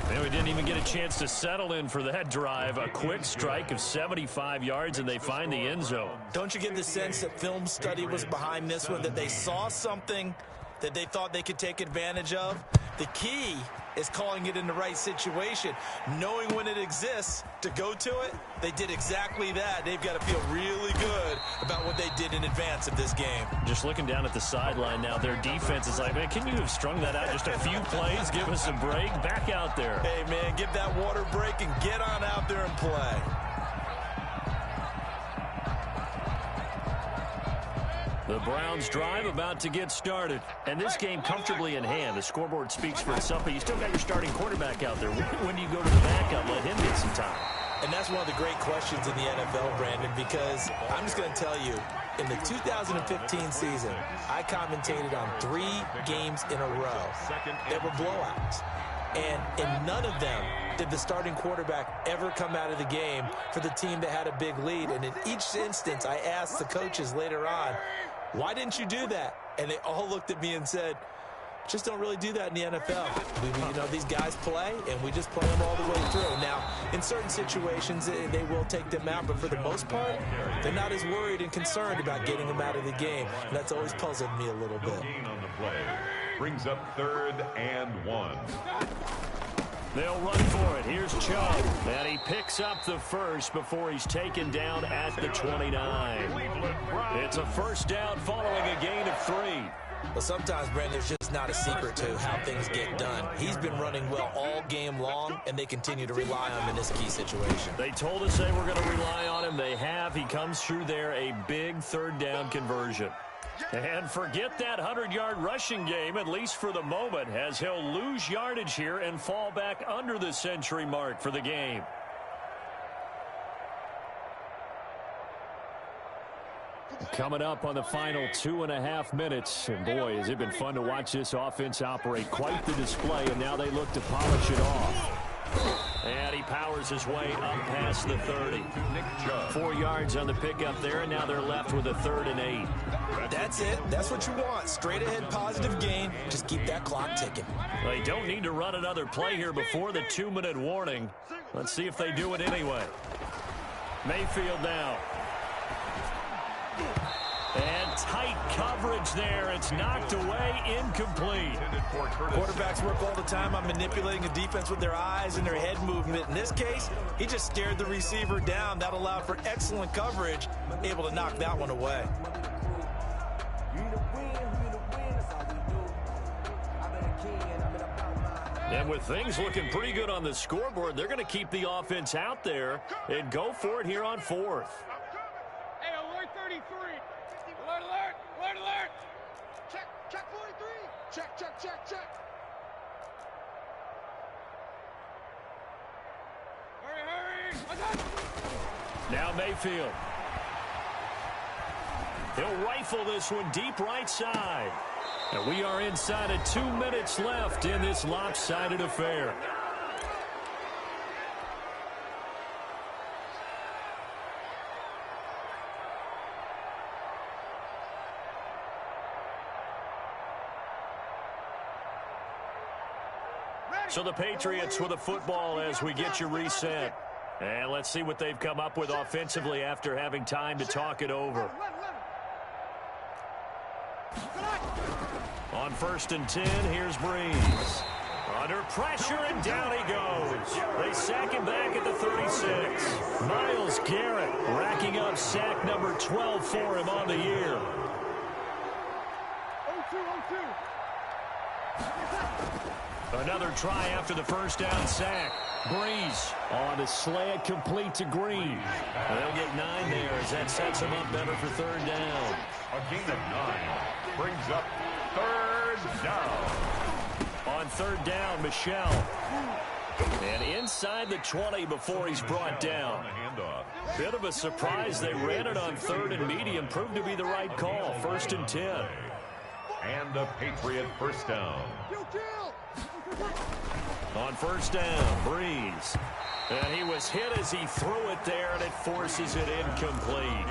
And we didn't even get a chance to settle in for that drive. A quick strike of 75 yards, and they find the end zone. Don't you get the sense that film study was behind this one, that they saw something that they thought they could take advantage of? The key is calling it in the right situation, knowing when it exists to go to it. They did exactly that. They've got to feel really good about what they did in advance of this game. Just looking down at the sideline now, their defense is like, man, can you have strung that out just a few plays? Give us a break. Back out there. Hey, man, give that water break and get on out there and play. The Browns drive about to get started. And this game comfortably in hand. The scoreboard speaks for itself, but you still got your starting quarterback out there. When do you go to the backup? Let him get some time. And that's one of the great questions in the NFL, Brandon, because I'm just going to tell you, in the 2015 season, I commentated on 3 games in a row that were blowouts. And in none of them did the starting quarterback ever come out of the game for the team that had a big lead. And in each instance, I asked the coaches later on, why didn't you do that? And they all looked at me and said, just don't really do that in the NFL. You know, these guys play, and we just play them all the way through. Now, in certain situations, they will take them out, but for the most part, they're not as worried and concerned about getting them out of the game. And that's always puzzled me a little bit. No gain on the play. Brings up 3rd and 1. They'll run for it. Here's Chubb. And he picks up the first before he's taken down at the 29. It's a first down following a gain of 3. Well, sometimes, Brandon, there's just not a secret to how things get done. He's been running well all game long, and they continue to rely on him in this key situation. They told us they were going to rely on him. They have. He comes through there, a big 3rd down conversion. And forget that 100-yard rushing game, at least for the moment, as he'll lose yardage here and fall back under the century mark for the game. Coming up on the final 2.5 minutes. And boy, has it been fun to watch this offense operate. Quite the display, and now they look to polish it off. And he powers his way up past the 30. 4 yards on the pickup there, and now they're left with a 3rd and 8. That's it. That's what you want. Straight ahead positive gain. Just keep that clock ticking. They don't need to run another play here before the 2-minute warning. Let's see if they do it anyway. Mayfield now. And tight coverage there. It's knocked away, incomplete. Quarterbacks work all the time on manipulating a defense with their eyes and their head movement. In this case, he just stared the receiver down. That allowed for excellent coverage, able to knock that one away. And with things looking pretty good on the scoreboard, they're going to keep the offense out there and go for it here on 4th. Hey, alert 33. Alert, alert, alert, alert. Check 43. Check. Hurry. Now Mayfield. He'll rifle this one deep right side. And we are inside of 2 minutes left in this lopsided affair. So the Patriots with the football as we get you reset. And let's see what they've come up with offensively after having time to talk it over. On 1st and 10, here's Breeze. Under pressure, and down he goes. They sack him back at the 36. Myles Garrett racking up sack number 12 for him on the year. 0-2. Another try after the first down sack. Breeze on the slant, complete to Green. They'll get 9 there as that sets them up better for 3rd down. A gain of 9 brings up 3rd down. On third down, Michelle. And inside the 20 before he's brought down. Bit of a surprise. They ran it on third and medium. Proved to be the right call. 1st and 10. And a Patriot first down. On first down, Breeze. And he was hit as he threw it there, and it forces it incomplete.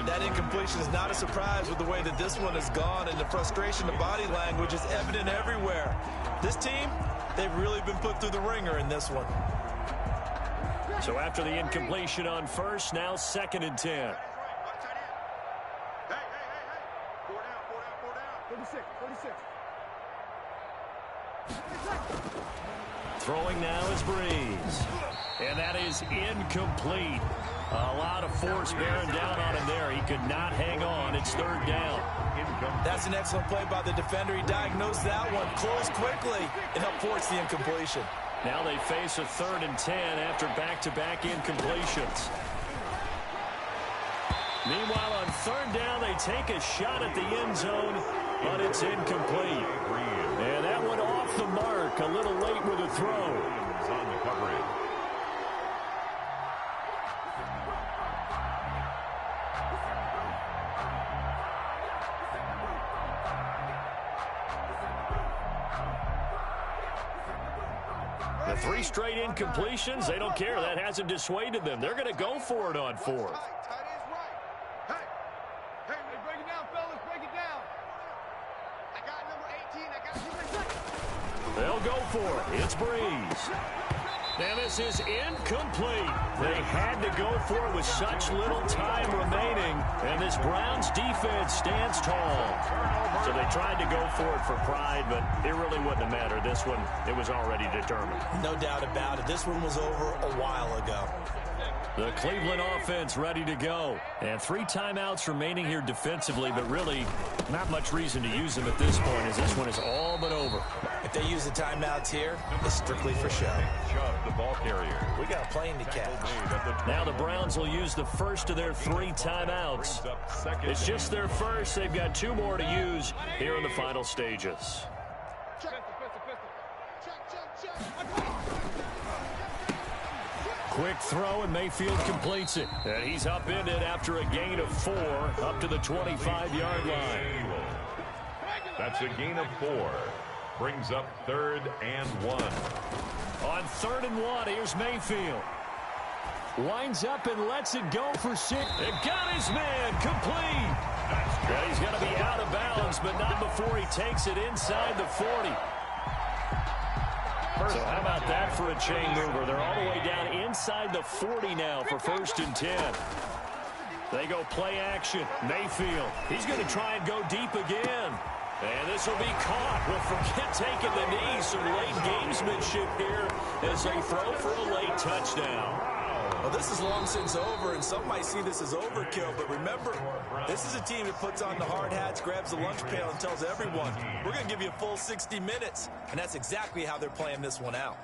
That incompletion is not a surprise with the way that this one has gone, and the frustration, the body language is evident everywhere. This team, they've really been put through the ringer in this one. So after the incompletion on first, now 2nd and 10. Hey. 4 down. 36. Throwing now is Breeze. And that is incomplete. A lot of force bearing down on him there. He could not hang on. It's 3rd down. That's an excellent play by the defender. He diagnosed that one, closed quickly, and helped force the incompletion. Now they face a 3rd and 10 after back-to-back incompletions. Meanwhile, on 3rd down, they take a shot at the end zone, but it's incomplete. And that one off the mark, a little late with a throw. On the coverage. The 3 straight incompletions, they don't care. That hasn't dissuaded them. They're going to go for it on 4th. Hey, break it down, fellas. Break it down. I got number 18. They'll go for it. It's Breeze. And this is incomplete. They had to go for it with such little time remaining. And this Browns defense stands tall. So they tried to go for it for pride, but it really wouldn't have mattered. This one, it was already determined. No doubt about it. This one was over a while ago. The Cleveland offense ready to go. And 3 timeouts remaining here defensively, but really not much reason to use them at this point as this one is all but over. If they use the timeouts here, it's strictly for show. Shove the ball carrier. We got a plane to catch. Now the Browns will use the first of their 3 timeouts. It's just their first. They've got 2 more to use here in the final stages. Quick throw, and Mayfield completes it. And he's upended after a gain of 4 up to the 25-yard line. That's a gain of 4. Brings up 3rd and 1. On 3rd and 1, here's Mayfield. Winds up and lets it go for 6. And got his man complete. And he's going to be out of bounds, but not before he takes it inside the 40. So how about that for a chain mover? They're all the way down inside the 40 now for 1st and 10. They go play action. Mayfield, he's going to try and go deep again. And this will be caught. Well, forget taking the knee. Some late gamesmanship here as they throw for a late touchdown. Well, this is long since over, and some might see this as overkill. But remember, this is a team that puts on the hard hats, grabs the lunch pail, and tells everyone, we're going to give you a full 60 minutes. And that's exactly how they're playing this one out.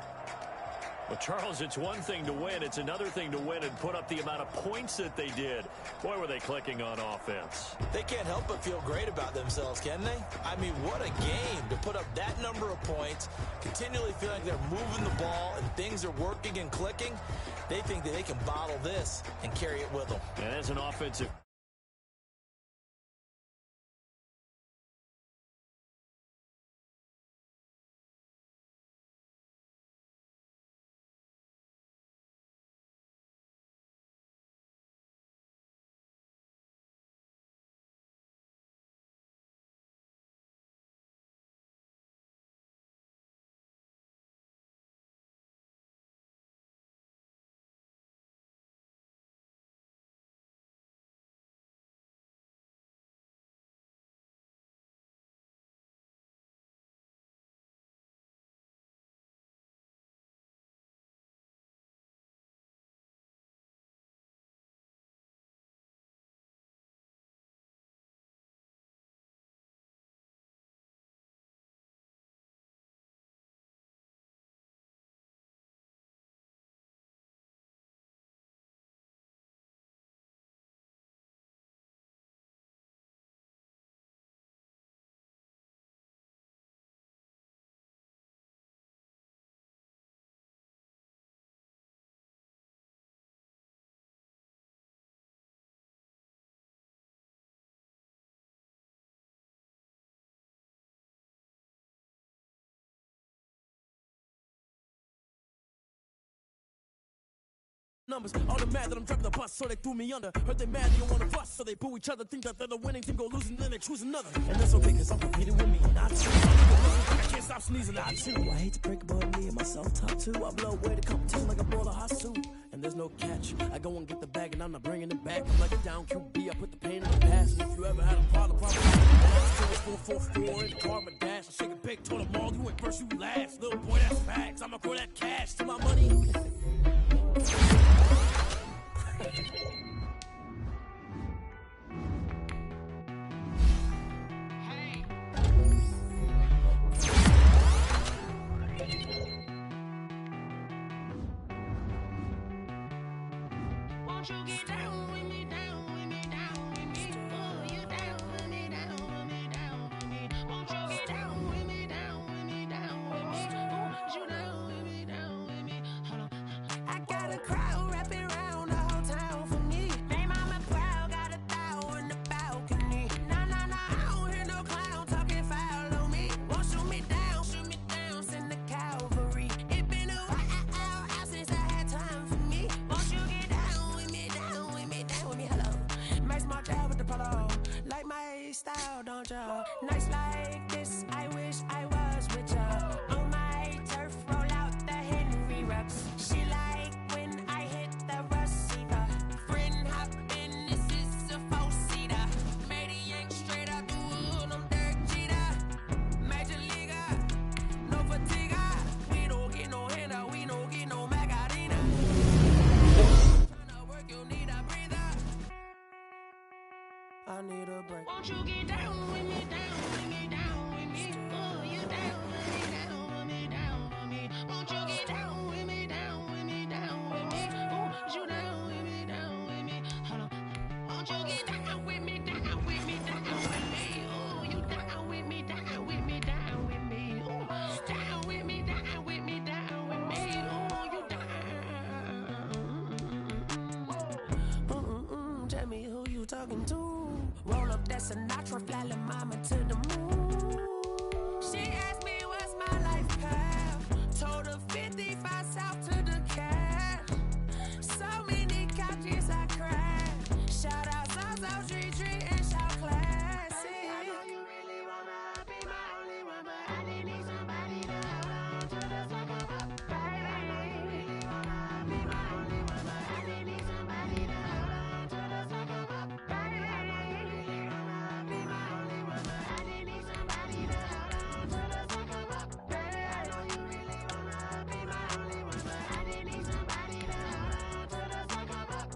Well, Charles, it's one thing to win. It's another thing to win and put up the amount of points that they did. Boy, were they clicking on offense. They can't help but feel great about themselves, can they? I mean, what a game to put up that number of points, continually feel like they're moving the ball and things are working and clicking. They think that they can bottle this and carry it with them. And as an offensive numbers. All the mad that I'm driving the bus, so they threw me under. Heard they mad, they don't wanna bust, so they boo each other. Think that they're the winning team, go losing, then they choose another. And that's okay, cause I'm competing with me, not you. I can't stop sneezing, I chew. I hate to break it, but me and myself top two. I blow away the competition like a bowl of hot soup. And there's no catch. I go and get the bag, and I'm not bringing it back. I'm like a down QB, I put the pain in the past. And if you ever had a problem, probably it's 444 in the car, my dash. I shake it big, told them all, you went first, you last. Little boy, that's facts. I'ma grow that cash to my money. Won't you get down with me, down with me, down with me? Oh, you down with me, down with me, down with me. Won't you get down with me, down with me, down with me? Oh, you down with me, down with me? Hold on. I got a crowd wrapping around the whole town for me. Hey, mama proud, got a thou in the balcony. Nah, nah, nah, I don't hear no clown talking foul on me. Won't shoot me down, send the cavalry. It been a while since I had time for me. Won't you get down with me, down with me, down with me? Hello. Max my down with the polo. Like my style, don't ya? Nights like this, I wish I was with ya. On my turf, roll out the Henry rocks. She like when I hit the receiver. Friend hop in, this is a four-seater. Made a yank straight out the wood, I'm Derek Jeter. Major leaguer, no fatigue. We don't get no handout, we don't get no Macarena. Tryna work, you need a breather. I need a break. Won't you get down with me, down with me, down with me? Oh, you down with me, down with me, down with me. Won't you get down with me, down with me, down with me? Oh, you down with me, down with me? Hold on. Won't you get down with me, down with me, down with me? Oh, you down with me, down with me, down with me? Oh, down with me, down with me, down with me? Oh, you down. Tell me who you talking to. Roll up that Sinatra, fly la mama to the moon. She asked me what's my life path. Told her 55 south to the cab. So many couches I cried. Shout out South Street and shout classy. I know you really wanna be my only one, but I didn't need somebody to hold on to the second up. Baby, I really wanna be my only one, but I didn't need somebody to hold on to the second up. Baby, I really wanna be my only one, but I didn't need somebody to hold on to the second up. Baby, I know you really wanna be my only one, but I didn't need somebody to hold on to the second up.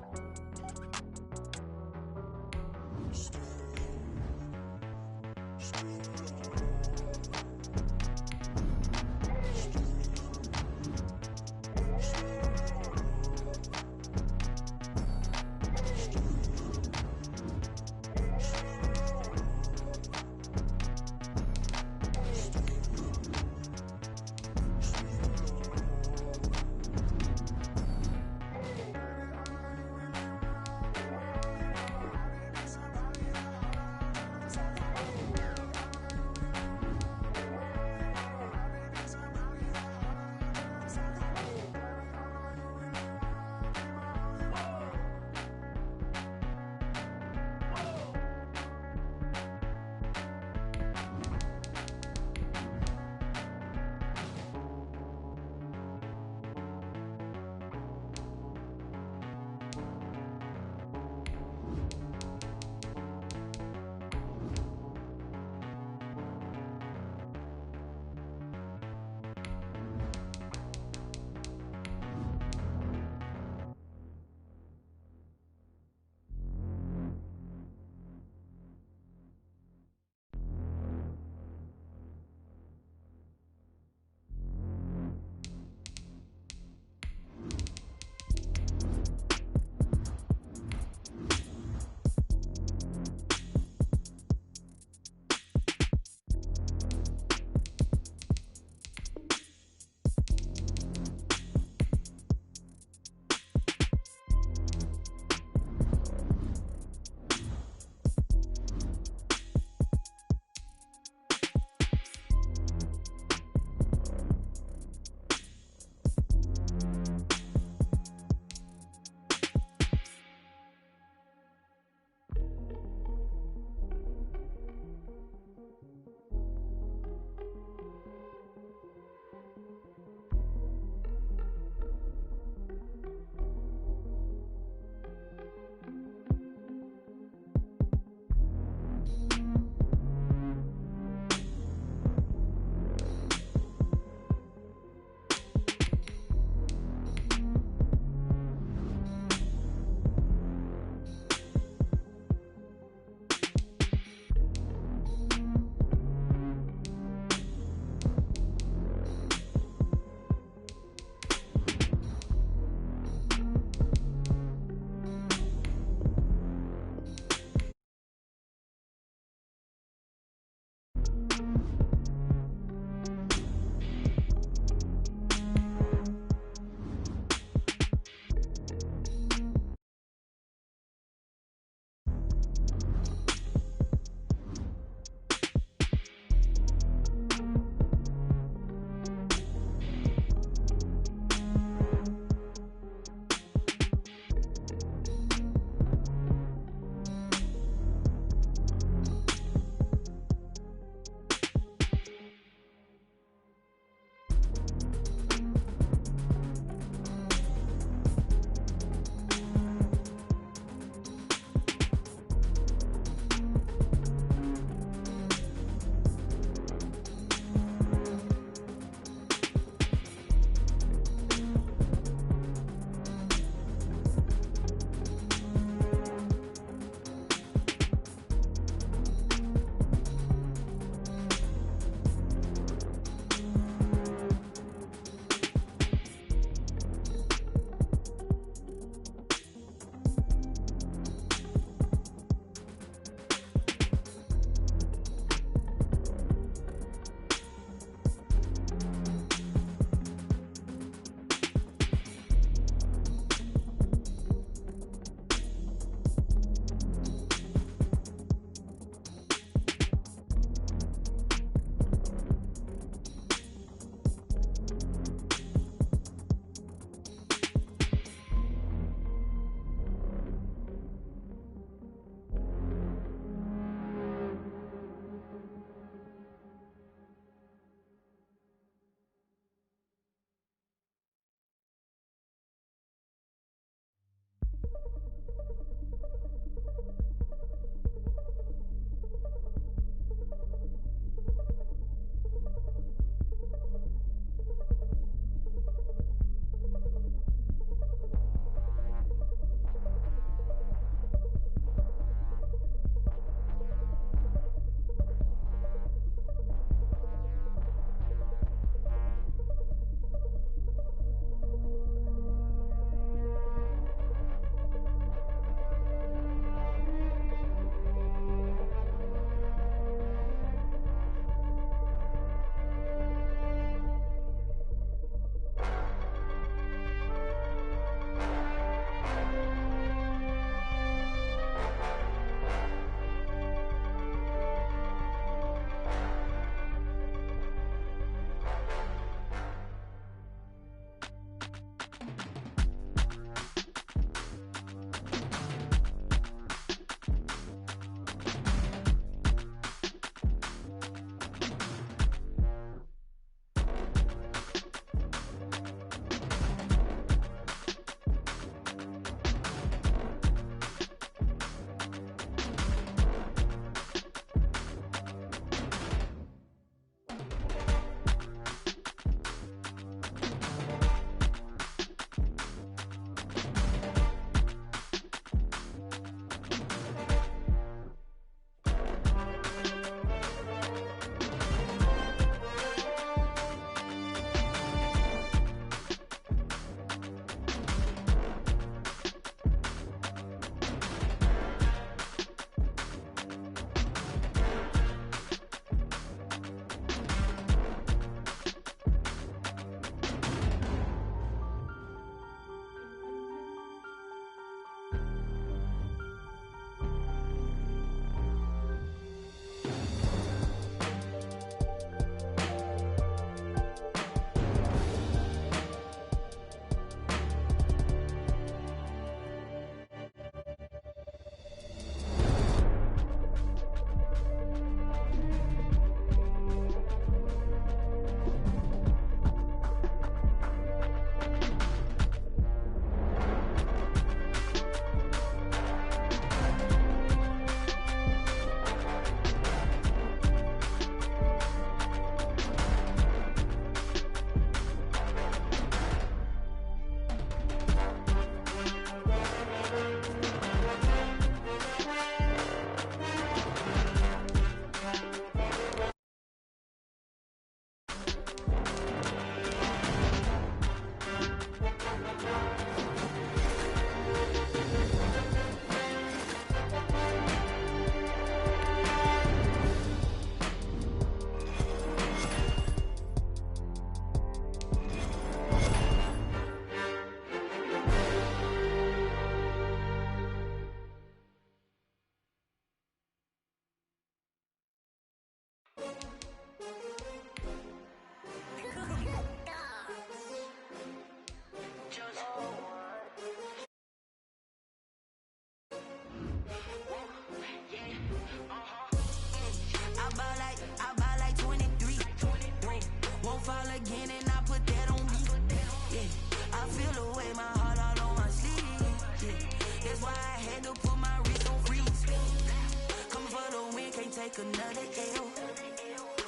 take another L.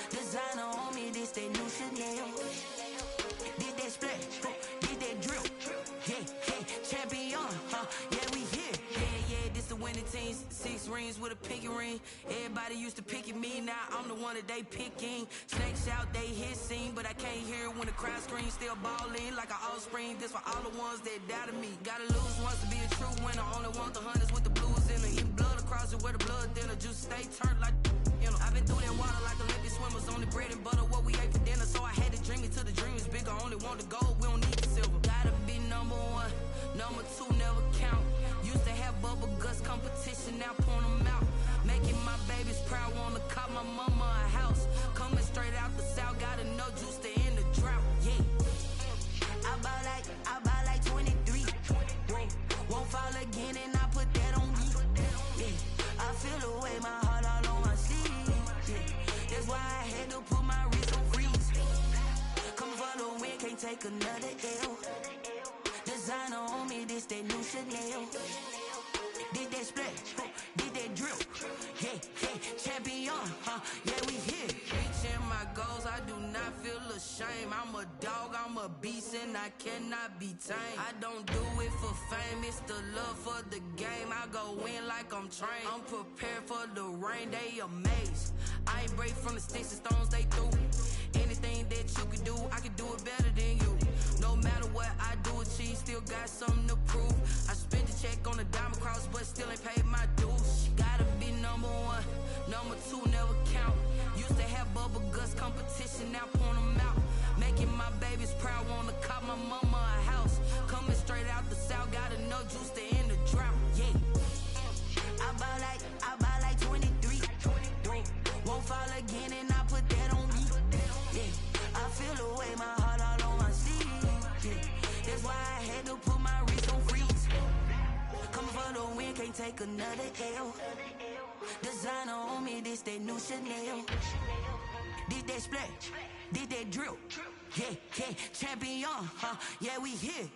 Designer on me, this they new Chanel. Did that splash, did that drill. Yeah, champion, yeah, we here. Yeah, this the winning team. 6 rings with a pinky ring. Everybody used to pick at me, now I'm the one that they picking. Snakes out, they hit scene, but I can't hear it when the crowd screams. Still balling like an offspring. This for all the ones that doubted me. Gotta lose once to be a true winner. Only want the hunters with the blues in it. Eating blood across it where the blood dinner. Juice stay turned like, you know. I've been through that water like Olympic swimmers. Only bread and butter, what we ate for dinner. So I had to dream it till the dream is bigger. Only want the gold, we don't need the silver. Gotta be number 1, number 2 never count. Used to have bubble guts competition, now point them out. Making my babies proud, wanna cop my mama a house. Coming straight out the south, gotta know juice to end the drought. Yeah, I buy like 23. Won't fall again and I put that on me. Yeah, I feel the way, my heart all on my sleeve. Yeah, that's why I had to put my wrist on freeze. Come for the win, can't take another L. Designer on me, this that new Chanel. Did that splash, did that drill. Yeah, champion, yeah, we here. Reaching my goals, I do not feel ashamed. I'm a dog, I'm a beast, and I cannot be tamed. I don't do it for fame, it's the love for the game. I go in like I'm trained. I'm prepared for the rain, they amazed. I ain't break from the sticks and stones they threw. Anything that you can do, I can do it better than you. No matter what I do, achieve, still got something to prove. I spent the check on the diamond cross, but still ain't paid my dues. Gotta be number 1, number 2 never count. Used to have bubble guts competition, now point them out. Making my babies proud, wanna cop my mama a house. Coming straight out the south, gotta know juice to end the drought. Yeah, I buy like 23. Won't fall again and I put that on me. Yeah, I feel the way, my heart all on my sleeve. Yeah, that's why I had to put my wrist on freeze. Coming for the win, can't take another L. Designer on me, this that new Chanel. Did that splash, did that drill. Yeah, champion, yeah, we here.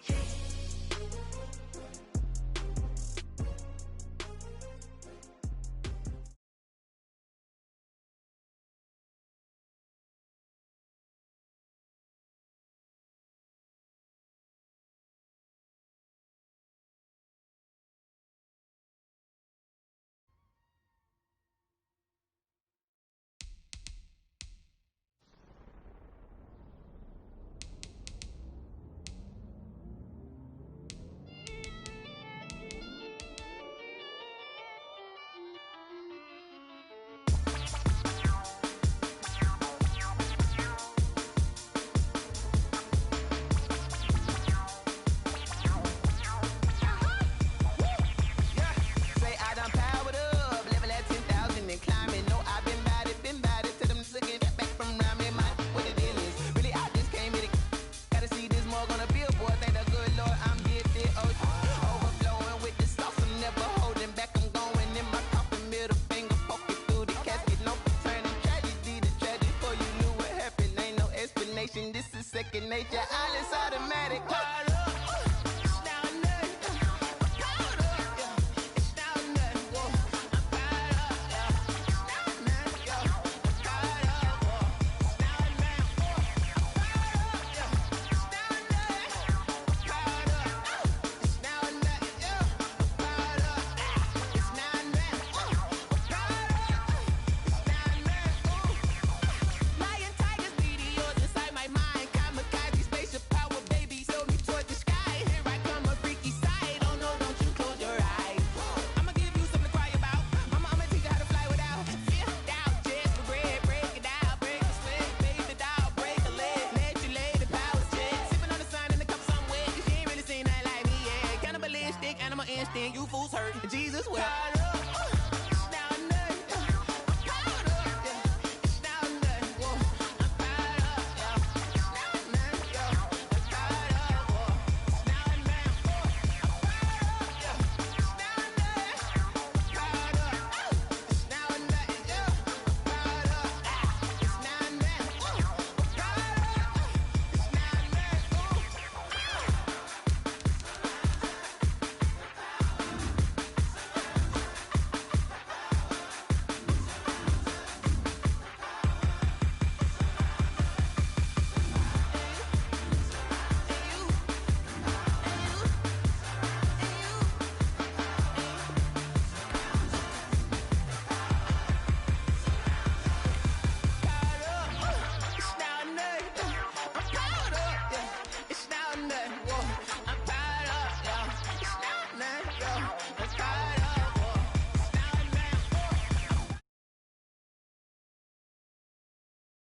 This is second nature, all is automatic.